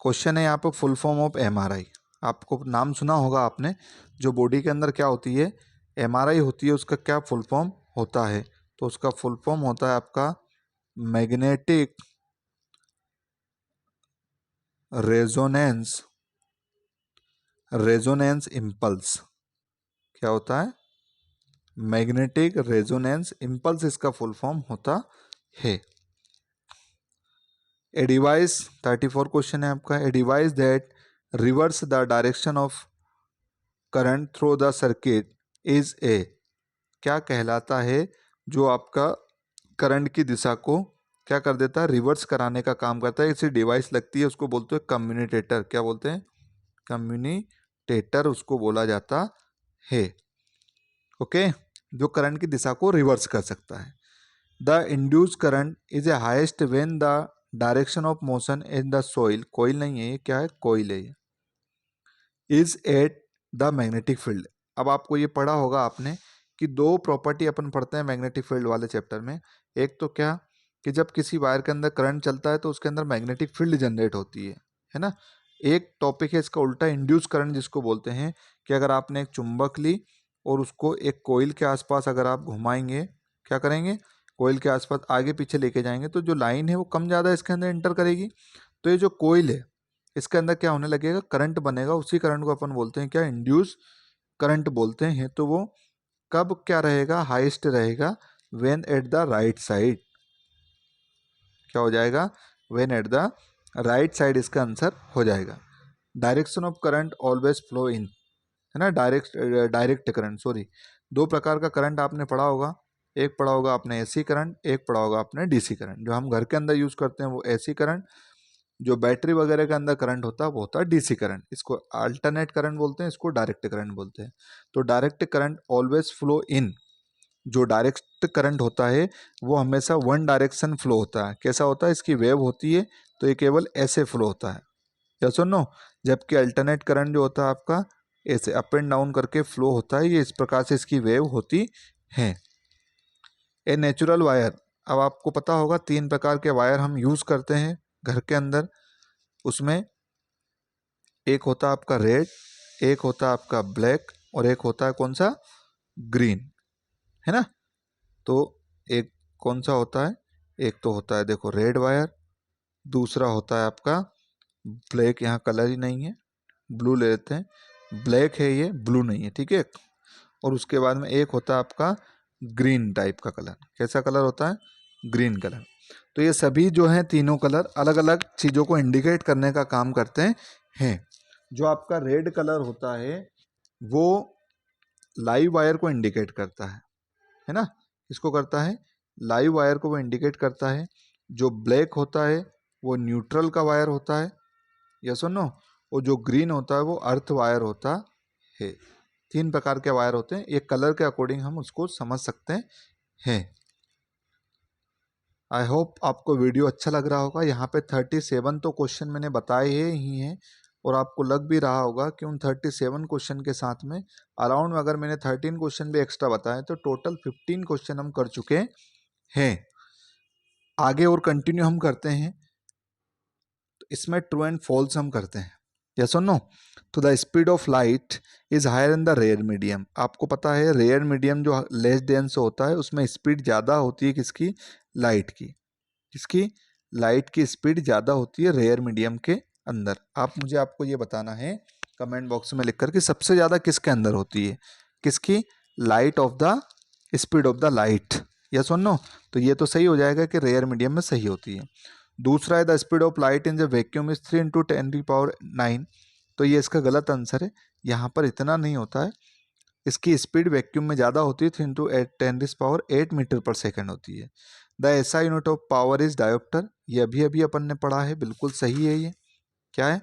क्वेश्चन है यहाँ पे फुल फॉर्म ऑफ एमआरआई। आपको नाम सुना होगा आपने, जो बॉडी के अंदर क्या होती है, एमआरआई होती है, उसका क्या फुल फॉर्म होता है। तो उसका फुल फॉर्म होता है आपका मैग्नेटिक रेजोनेंस इम्पल्स। क्या होता है, मैग्नेटिक रेजोनेंस इम्पल्स इसका फुल फॉर्म होता है। ए डिवाइस 34 क्वेश्चन है आपका। A device that reverse the direction of current through the circuit is a, क्या कहलाता है जो आपका करंट की दिशा को क्या कर देता है, रिवर्स कराने का काम करता है। इसी डिवाइस लगती है, उसको बोलते हैं कम्युनिटेटर। क्या बोलते हैं, कम्युनिटेटर उसको बोला जाता है। ओके, जो करंट की दिशा को रिवर्स कर सकता है। The induce current is a highest when the direction of motion in the soil, coil नहीं है ये, क्या है, कोइल है ये, is at the magnetic field. अब आपको ये पढ़ा होगा आपने कि दो प्रॉपर्टी अपन पढ़ते हैं मैग्नेटिक फील्ड वाले चैप्टर में। एक तो क्या, कि जब किसी वायर के अंदर करंट चलता है तो उसके अंदर मैग्नेटिक फील्ड जनरेट होती है ना। एक टॉपिक है इसका उल्टा, इंड्यूस करंट जिसको बोलते हैं, कि अगर आपने एक चुंबक ली और उसको एक कोइल के आसपास अगर आप घुमाएंगे, क्या करेंगे, कोइल के आसपास आगे पीछे लेके जाएंगे तो जो लाइन है वो कम ज़्यादा इसके अंदर एंटर करेगी। तो ये जो कोइल है इसके अंदर क्या होने लगेगा, करंट बनेगा। उसी करंट को अपन बोलते हैं क्या, इंड्यूस करंट बोलते हैं। तो वो कब क्या रहेगा, हाईएस्ट रहेगा when at the right side. क्या हो जाएगा, when at the right side, इसका आंसर हो जाएगा। Direction of current always flow in, है ना, डायरेक्ट करंट, सॉरी। दो प्रकार का करंट आपने पढ़ा होगा, एक पढ़ा होगा आपने एसी करंट, एक पढ़ा होगा आपने डीसी करंट। जो हम घर के अंदर यूज करते हैं वो एसी करंट, जो बैटरी वगैरह के अंदर करंट होता है वो होता है डीसी करंट। इसको अल्टरनेट करंट बोलते हैं, इसको डायरेक्ट करंट बोलते हैं। तो direct current always flow in, जो डायरेक्ट करंट होता है वो हमेशा वन डायरेक्शन फ्लो होता है। कैसा होता है, इसकी वेव होती है तो ये केवल ऐसे फ्लो होता है, या सुनो। जबकि अल्टरनेट करंट जो होता है आपका ऐसे अप एंड डाउन करके फ्लो होता है, ये इस प्रकार से इसकी वेव होती है। ए नेचुरल वायर, अब आपको पता होगा 3 प्रकार के वायर हम यूज करते हैं घर के अंदर। उसमें एक होता है आपका रेड, एक होता है आपका ब्लैक, और एक होता है कौन सा, ग्रीन, है ना। तो एक कौन सा होता है, एक तो होता है देखो रेड वायर, दूसरा होता है आपका ब्लैक, यहाँ कलर ही नहीं है, ब्लू ले लेते हैं, ब्लैक है ये, ब्लू नहीं है, ठीक है। और उसके बाद में एक होता है आपका ग्रीन टाइप का कलर। कैसा कलर होता है, ग्रीन कलर। तो ये सभी जो हैं तीनों कलर अलग अलग चीज़ों को इंडिकेट करने का काम करते हैं। जो आपका रेड कलर होता है वो लाइव वायर को इंडिकेट करता है ना, इसको करता है, लाइव वायर को वो इंडिकेट करता है। जो ब्लैक होता है वो न्यूट्रल का वायर होता है, या सुनो। और जो ग्रीन होता है वो अर्थ वायर होता है। 3 प्रकार के वायर होते हैं, ये कलर के अकॉर्डिंग हम उसको समझ सकते हैं। आई होप आपको वीडियो अच्छा लग रहा होगा। यहाँ पे 37 तो क्वेश्चन मैंने बताए ही हैं, और आपको लग भी रहा होगा कि उन 37 क्वेश्चन के साथ में अराउंड अगर मैंने 13 क्वेश्चन भी एक्स्ट्रा बताए तो टोटल 15 क्वेश्चन हम कर चुके हैं। आगे और कंटिन्यू हम करते हैं, तो इसमें ट्रू एंड फॉल्स हम करते हैं, यस और नो। तो the speed of light is higher in the rare medium. आपको पता है रेयर मीडियम जो लेस डेंस होता है उसमें स्पीड ज़्यादा होती है, किसकी, लाइट की। किसकी, लाइट की स्पीड ज़्यादा होती है रेयर मीडियम के अंदर। आपको ये बताना है कमेंट बॉक्स में लिखकर कि सबसे ज़्यादा किसके अंदर होती है, किसकी, light of the speed of the light, yes और नो। तो ये तो सही हो जाएगा कि रेयर मीडियम में सही होती है। दूसरा है the speed of light in the vacuum is 3 × 10⁹। तो ये इसका गलत आंसर है, यहाँ पर इतना नहीं होता है। इसकी स्पीड वैक्यूम में ज़्यादा होती है, 3 × 10⁸ मीटर पर सेकेंड होती है। The SI unit of power is dioptre, ये अभी अभी अपन ने पढ़ा है, बिल्कुल सही है ये। क्या है,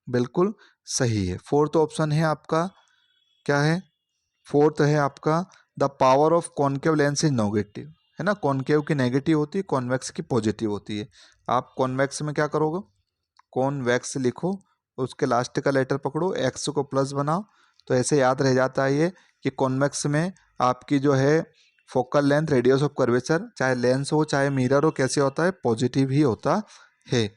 बिल्कुल सही है। फोर्थ ऑप्शन है आपका, क्या है, फोर्थ है आपका the power of concave lens is negative, है ना। कॉनकेव की नेगेटिव होती है, कॉन्वेक्स की पॉजिटिव होती है। आप कॉन्वेक्स में क्या करोगे, कॉन्वेक्स लिखो, उसके लास्ट का लेटर पकड़ो, एक्स को प्लस बनाओ, तो ऐसे याद रह जाता है ये कि कॉन्वेक्स में आपकी जो है focal length, radius of curvature, चाहे लेंस हो चाहे मिरर हो, कैसे होता है, पॉजिटिव ही होता है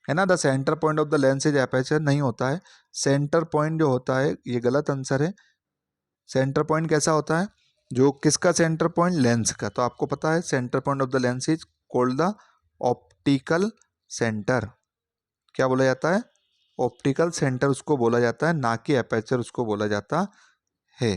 ना। The centre point of the lens is aperture नहीं होता है, सेंटर पॉइंट जो होता है, ये गलत आंसर है। सेंटर पॉइंट कैसा होता है, जो किसका सेंटर पॉइंट, लेंस का। तो आपको पता है centre point of the lens is called the optical centre. क्या बोला जाता है, ऑप्टिकल सेंटर उसको बोला जाता है, ना कि एपर्चर उसको बोला जाता है।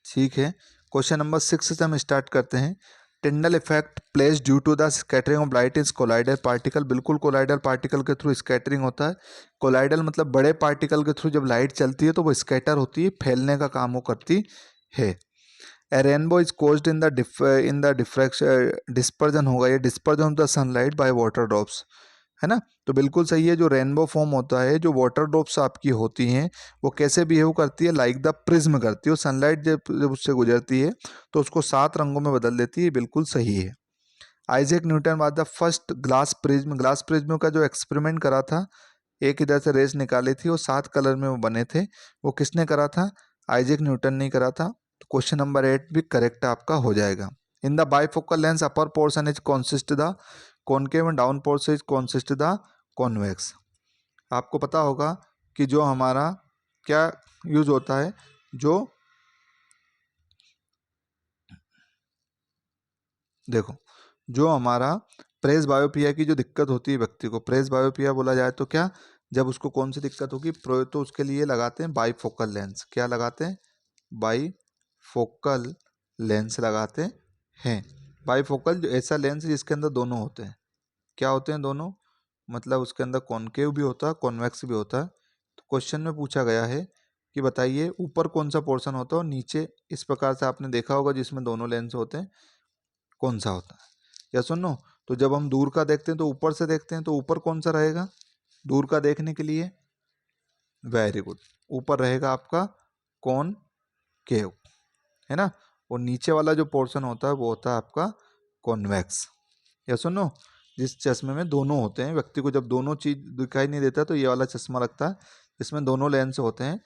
ठीक है, क्वेश्चन नंबर 6 से हम स्टार्ट करते हैं। Tyndall effect place due to the scattering of light is colloidal particle. बिल्कुल कोलाइडल पार्टिकल के थ्रू स्कैटरिंग होता है। कोलाइडल मतलब बड़े पार्टिकल के थ्रू जब लाइट चलती है तो वो स्कैटर होती है, फैलने का काम वो करती है। A rainbow is caused in the diffraction dispersion होगा, ये dispersion of the sunlight by water drops, है ना। तो बिल्कुल सही है, जो रेनबो फॉर्म होता है, जो वाटर ड्रॉप्स आपकी होती हैं, वो कैसे बिहेव करती है, लाइक द प्रिज्म करती है। वो सनलाइट जब उससे गुजरती है तो उसको 7 रंगों में बदल देती है, बिल्कुल सही है। Isaac Newton was the first glass prism का जो एक्सपेरिमेंट करा था, एक इधर से रेस निकाली थी, वो 7 कलर में वो बने थे, वो किसने करा था, आइजैक न्यूटन ने करा था। तो क्वेश्चन नंबर 8 भी करेक्ट आपका हो जाएगा। In the bifocal lens upper portion is consist the concave and down portion is consist the convex. आपको पता होगा कि जो हमारा क्या यूज होता है, जो देखो, जो हमारा प्रेस बायोपिया की जो दिक्कत होती है व्यक्ति को, प्रेस बायोपिया बोला जाए तो क्या, जब उसको कौन सी दिक्कत होगी, तो उसके लिए लगाते हैं बाईफोकल लेंस। क्या लगाते हैं, बाईफोकल लेंस लगाते हैं। बाईफोकल जो ऐसा लेंस जिसके अंदर दोनों होते हैं, क्या होते हैं दोनों, मतलब उसके अंदर कॉनकेव भी होता है, कॉन्वेक्स भी होता है। तो क्वेश्चन में पूछा गया है कि बताइए ऊपर कौन सा पोर्शन होता है और नीचे, इस प्रकार से आपने देखा होगा जिसमें दोनों लेंस होते हैं, कौन सा होता है, या सुनो। तो जब हम दूर का देखते हैं तो ऊपर से देखते हैं, तो ऊपर कौन सा रहेगा दूर का देखने के लिए, वेरी गुड, ऊपर रहेगा आपका कौन केव, है ना। और नीचे वाला जो पोर्शन होता है वो होता है आपका कॉन्वेक्स, या सुनो। जिस चश्मे में दोनों होते हैं, व्यक्ति को जब दोनों चीज दिखाई नहीं देता तो ये वाला चश्मा लगता है, इसमें दोनों लेंस होते हैं,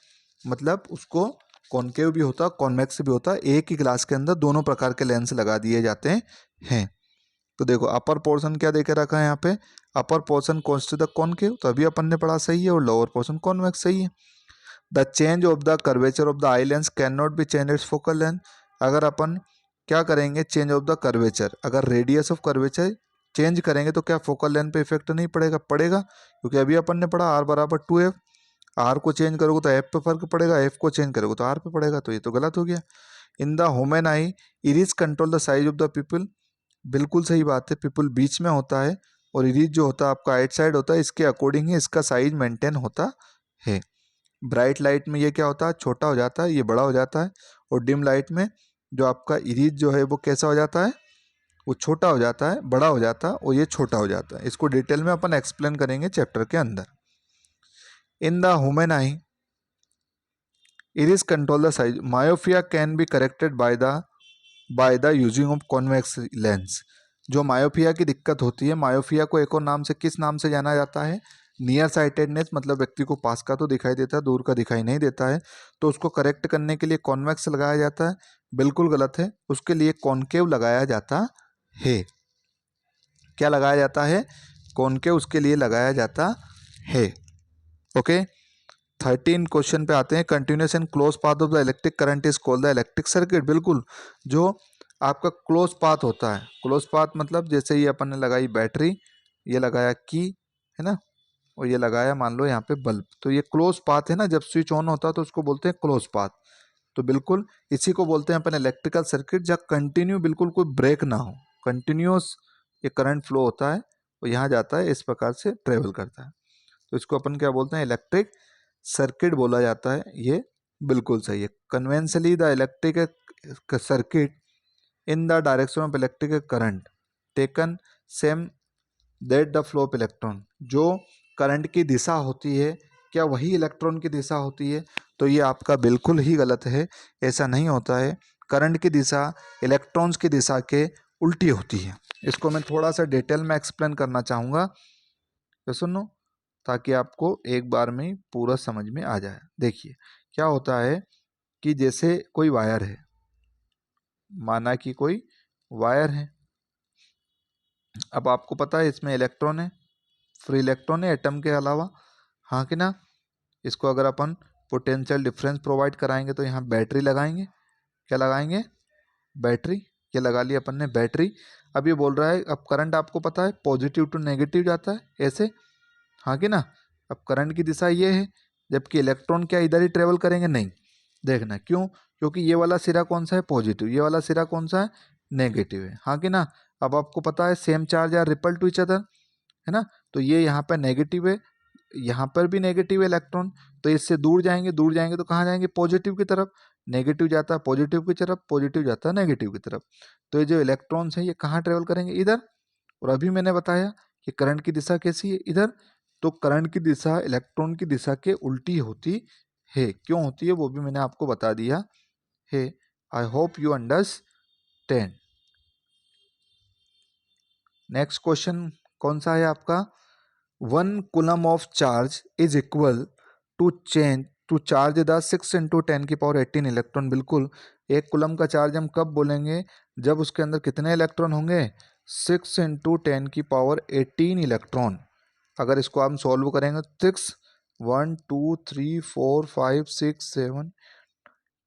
मतलब उसको कॉनकेव भी होता है, कॉन्वेक्स भी होता है। एक ही ग्लास के अंदर दोनों प्रकार के लेंस लगा दिए जाते हैं। तो देखो अपर पोर्शन क्या देके रखा है यहाँ पे, upper portion const the concave, तो अभी अपन ने पढ़ा सही है, और लोअर पोर्शन कॉन्वेक्स सही है। The change of the curvature of the eye lens can not be change it's focal length. अगर अपन क्या करेंगे, चेंज ऑफ द कर्वेचर, अगर रेडियस ऑफ कर्वेचर चेंज करेंगे तो क्या फोकल लेंथ पे इफेक्ट नहीं पड़ेगा, पड़ेगा, क्योंकि अभी अपन ने पढ़ा आर बराबर 2f। आर को चेंज करोगे तो एफ पे फर्क पड़ेगा, एफ को चेंज करोगे तो आर पे पड़ेगा, तो ये तो गलत हो गया। In the human eye iris control the size of the pupil. बिल्कुल सही बात है, पीपल बीच में होता है और इरिज जो होता है आपका आइट साइड होता है, इसके अकॉर्डिंग ही इसका साइज मेंटेन होता है। ब्राइट लाइट में ये क्या होता है, छोटा हो जाता है, ये बड़ा हो जाता है, और डिम लाइट में जो आपका इरिज जो है वो कैसा हो जाता है, वो छोटा हो जाता है, बड़ा हो जाता है, और ये छोटा हो जाता है। इसको डिटेल में अपन एक्सप्लेन करेंगे चैप्टर के अंदर। In the human eye iris control the size, myopia can be corrected by the using of convex lens. जो मायोपिया की दिक्कत होती है, मायोपिया को एक और नाम से किस नाम से जाना जाता है, नियर साइटेडनेस, मतलब व्यक्ति को पास का तो दिखाई देता है, दूर का दिखाई नहीं देता है, तो उसको करेक्ट करने के लिए कॉन्वेक्स लगाया जाता है, बिल्कुल गलत है, उसके लिए कॉनकेव लगाया जाता है। क्या लगाया जाता है, कॉनकेव उसके लिए लगाया जाता है। ओके, 13 क्वेश्चन पे आते हैं। Continuous and close path of the electric current is called the electric circuit. बिल्कुल, जो आपका क्लोज पाथ होता है, क्लोज पाथ मतलब जैसे ये अपन ने लगाई बैटरी, ये लगाया की, है ना, और ये लगाया मान लो यहाँ पे बल्ब, तो ये क्लोज पाथ है ना, जब स्विच ऑन होता है तो उसको बोलते हैं क्लोज पाथ। तो बिल्कुल इसी को बोलते हैं अपन इलेक्ट्रिकल सर्किट, जहाँ कंटिन्यू बिल्कुल कोई ब्रेक ना हो, कंटिन्यूस ये करंट फ्लो होता है, वो यहाँ जाता है, इस प्रकार से ट्रेवल करता है, तो इसको अपन क्या बोलते हैं, इलेक्ट्रिक सर्किट बोला जाता है। ये बिल्कुल सही है। Conventionally the electric circuit in the direction of electric current taken same that the flow of electron, जो करंट की दिशा होती है क्या वही इलेक्ट्रॉन की दिशा होती है? तो ये आपका बिल्कुल ही गलत है, ऐसा नहीं होता है। करंट की दिशा इलेक्ट्रॉन्स की दिशा के उल्टी होती है। इसको मैं थोड़ा सा डिटेल में एक्सप्लेन करना चाहूँगा, तो सुनो, ताकि आपको एक बार में ही पूरा समझ में आ जाए। देखिए क्या होता है कि जैसे कोई वायर है, माना कि कोई वायर है, अब आपको पता है इसमें इलेक्ट्रॉन है, फ्री इलेक्ट्रॉन है एटम के अलावा, हाँ कि ना। इसको अगर अपन पोटेंशियल डिफरेंस प्रोवाइड कराएंगे तो यहाँ बैटरी लगाएंगे। क्या लगाएंगे? बैटरी। ये लगा लिया अपन ने बैटरी। अब ये बोल रहा है, अब करंट आपको पता है पॉजिटिव टू नेगेटिव जाता है ऐसे, हाँ कि ना। अब करंट की दिशा ये है, जबकि इलेक्ट्रॉन क्या इधर ही ट्रेवल करेंगे? नहीं। देखना क्यों? क्योंकि ये वाला सिरा कौन सा है? पॉजिटिव। ये वाला सिरा कौन सा है? नेगेटिव है, हाँ कि ना। अब आपको पता है same charge are repel to each other, है ना। तो ये यहाँ पर नेगेटिव है, यहाँ पर भी नेगेटिव है इलेक्ट्रॉन, तो इससे दूर जाएंगे, दूर जाएंगे तो कहाँ जाएंगे? पॉजिटिव की तरफ। नेगेटिव जाता है पॉजिटिव की तरफ, पॉजिटिव जाता है नेगेटिव की तरफ। तो ये जो इलेक्ट्रॉन्स हैं ये कहाँ ट्रेवल करेंगे? इधर। और अभी मैंने बताया कि करंट की दिशा कैसी है? इधर। तो करंट की दिशा इलेक्ट्रॉन की दिशा के उल्टी होती है। क्यों होती है वो भी मैंने आपको बता दिया है। I hope you understand. Next question कौन सा है आपका? 1 coulomb of charge is equal to charge the 6 into 10⁻18 electron. बिल्कुल, 1 कूलम का चार्ज हम कब बोलेंगे? जब उसके अंदर कितने इलेक्ट्रॉन होंगे? 6 इंटू 10⁻18 इलेक्ट्रॉन। अगर इसको हम सॉल्व करेंगे 6 1 2 3 4 5 6 7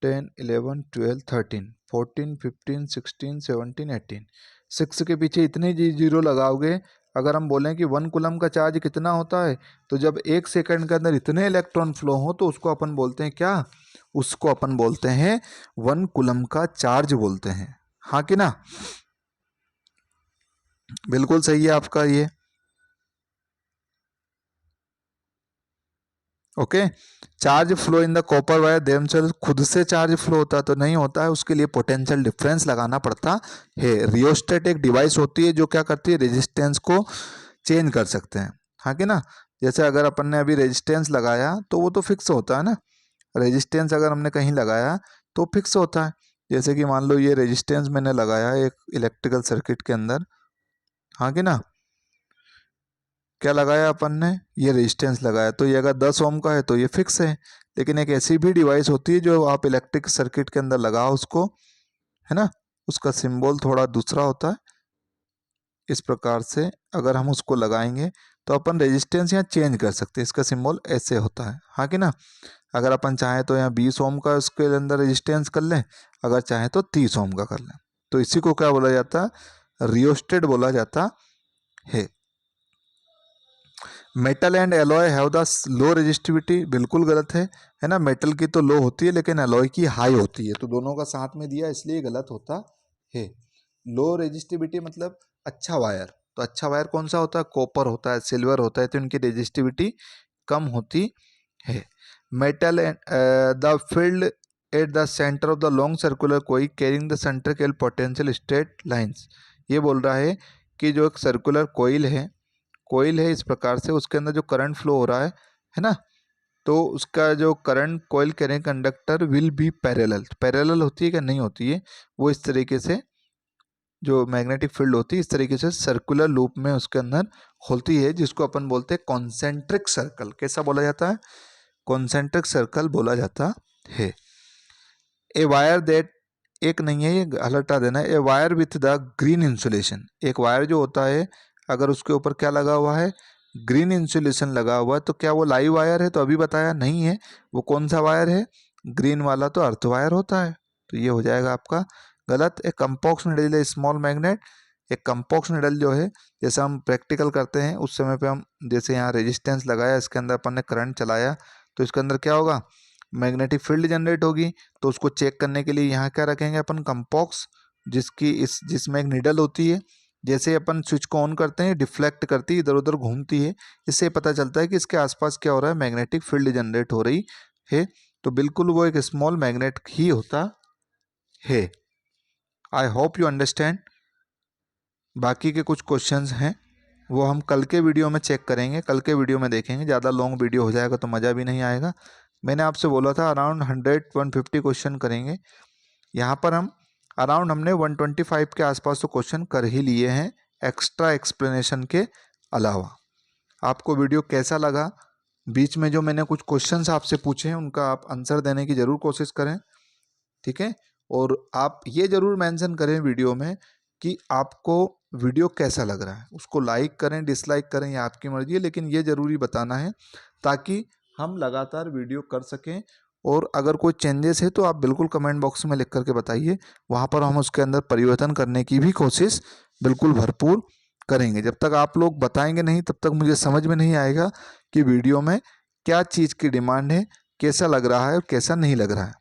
10 11 12 13 14 15 16 17 18, 6 के पीछे इतने जीरो लगाओगे। अगर हम बोलें कि 1 कूलम का चार्ज कितना होता है, तो जब 1 सेकंड के अंदर इतने इलेक्ट्रॉन फ्लो हो तो उसको अपन बोलते हैं क्या? उसको अपन बोलते हैं 1 कूलम का चार्ज बोलते हैं, हाँ कि ना। बिल्कुल सही है आपका ये। Okay. Charge flow in the copper wire themselves, खुद से चार्ज फ्लो होता तो नहीं होता है, उसके लिए पोटेंशियल डिफरेंस लगाना पड़ता है। रियोस्टेट एक डिवाइस होती है जो क्या करती है? रेजिस्टेंस को चेंज कर सकते हैं, हाँ कि ना। जैसे अगर अपन ने अभी रेजिस्टेंस लगाया तो वो तो फिक्स होता है ना। रेजिस्टेंस अगर हमने कहीं लगाया तो फिक्स होता है। जैसे कि मान लो ये रेजिस्टेंस मैंने लगाया एक इलेक्ट्रिकल सर्किट के अंदर, हाँ कि ना। क्या लगाया अपन ने? ये रेजिस्टेंस लगाया, तो ये अगर 10 ओम का है तो ये फिक्स है। लेकिन एक ऐसी भी डिवाइस होती है जो आप इलेक्ट्रिक सर्किट के अंदर लगाओ उसको, है ना, उसका सिंबल थोड़ा दूसरा होता है। इस प्रकार से अगर हम उसको लगाएंगे तो अपन रेजिस्टेंस यहाँ चेंज कर सकते हैं। इसका सिंबल ऐसे होता है, हाँ कि ना। अगर अपन चाहें तो यहाँ 20 ओम का उसके अंदर रेजिस्टेंस कर लें, अगर चाहें तो 30 ओम का कर लें। तो इसी को क्या बोला जाता है? रियोस्टेट बोला जाता है। Metal and alloy have the low resistivity, बिल्कुल गलत है ना। मेटल की तो लो होती है लेकिन एलॉय की हाई होती है, तो दोनों का साथ में दिया इसलिए गलत होता है। लो रेजिस्टिविटी मतलब अच्छा वायर, तो अच्छा वायर कौन सा होता है? कॉपर होता है, सिल्वर होता है, तो इनकी रेजिस्टिविटी कम होती है। Metal and the field at the centre of the long circular कोई कैरिंग द सेंटर केल पोटेंशियल स्ट्रेट लाइंस। ये बोल रहा है कि जो एक सर्कुलर कोयल है इस प्रकार से, उसके अंदर जो करंट फ्लो हो रहा है ना, तो उसका जो current coil carrying conductor will be parallel होती है क्या? नहीं होती है। वो इस तरीके से जो मैग्नेटिक फील्ड होती है इस तरीके से सर्कुलर लूप में उसके अंदर होती है, जिसको अपन बोलते हैं कॉन्सेंट्रिक सर्कल। कैसा बोला जाता है? कॉन्सेंट्रिक सर्कल बोला जाता है। ए वायर दैट, एक नहीं है ये, हटा देना। A wire with the green insulation, एक वायर जो होता है अगर उसके ऊपर क्या लगा हुआ है? ग्रीन इंसुलेशन लगा हुआ है, तो क्या वो लाइव वायर है? तो अभी बताया नहीं है। वो कौन सा वायर है? ग्रीन वाला तो अर्थ वायर होता है, तो ये हो जाएगा आपका गलत। एक कंपॉक्स निडल है स्मॉल मैग्नेट। एक कंपॉक्स निडल जो है, जैसे हम प्रैक्टिकल करते हैं उस समय पे हम जैसे यहाँ रेजिस्टेंस लगाया, इसके अंदर अपन ने करंट चलाया, तो इसके अंदर क्या होगा? मैग्नेटिक फील्ड जनरेट होगी। तो उसको चेक करने के लिए यहाँ क्या रखेंगे अपन? कंपॉक्स, जिसमें एक निडल होती है। जैसे अपन स्विच को ऑन करते हैं डिफ्लेक्ट करती है, इधर उधर घूमती है, इससे पता चलता है कि इसके आसपास क्या हो रहा है? मैग्नेटिक फील्ड जनरेट हो रही है। तो बिल्कुल वो एक स्मॉल मैग्नेट ही होता है। I hope you understand. बाकी के कुछ क्वेश्चंस हैं। वो हम कल के वीडियो में चेक करेंगे, कल के वीडियो में देखेंगे। ज़्यादा लॉन्ग वीडियो हो जाएगा तो मज़ा भी नहीं आएगा। मैंने आपसे बोला था अराउंड 100-150 क्वेश्चन करेंगे। यहाँ पर हमने 125 के आसपास तो क्वेश्चन कर ही लिए हैं एक्स्ट्रा एक्सप्लेनेशन के अलावा। आपको वीडियो कैसा लगा? बीच में जो मैंने कुछ क्वेश्चंस आपसे पूछे हैं उनका आप आंसर देने की ज़रूर कोशिश करें, ठीक है। और आप ये ज़रूर मेंशन करें वीडियो में कि आपको वीडियो कैसा लग रहा है। उसको लाइक करें, डिसलाइक करें, ये आपकी मर्जी है, लेकिन ये ज़रूरी बताना है ताकि हम लगातार वीडियो कर सकें। और अगर कोई चेंजेस है तो आप बिल्कुल कमेंट बॉक्स में लिख करके बताइए, वहाँ पर हम उसके अंदर परिवर्तन करने की भी कोशिश बिल्कुल भरपूर करेंगे। जब तक आप लोग बताएंगे नहीं तब तक मुझे समझ में नहीं आएगा कि वीडियो में क्या चीज़ की डिमांड है, कैसा लग रहा है और कैसा नहीं लग रहा है।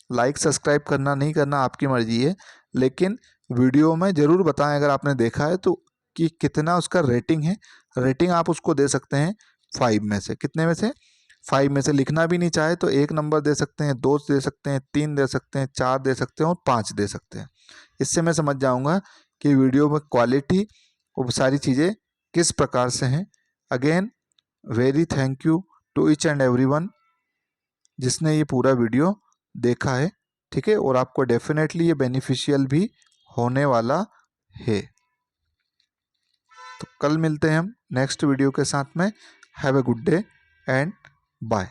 लाइक सब्सक्राइब करना नहीं करना आपकी मर्जी है, लेकिन वीडियो में ज़रूर बताएं अगर आपने देखा है तो कि कितना उसका रेटिंग है। रेटिंग आप उसको दे सकते हैं 5 में से, कितने में से? 5 में से। लिखना भी नहीं चाहे तो 1 नंबर दे सकते हैं, 2 दे सकते हैं, 3 दे सकते हैं, 4 दे सकते हैं और 5 दे सकते हैं। इससे मैं समझ जाऊंगा कि वीडियो में क्वालिटी और सारी चीज़ें किस प्रकार से हैं। Again very thank you to each and everyone जिसने ये पूरा वीडियो देखा है, ठीक है। और आपको डेफिनेटली ये बेनिफिशियल भी होने वाला है। तो कल मिलते हैं हम नेक्स्ट वीडियो के साथ में। Have a good day and bye.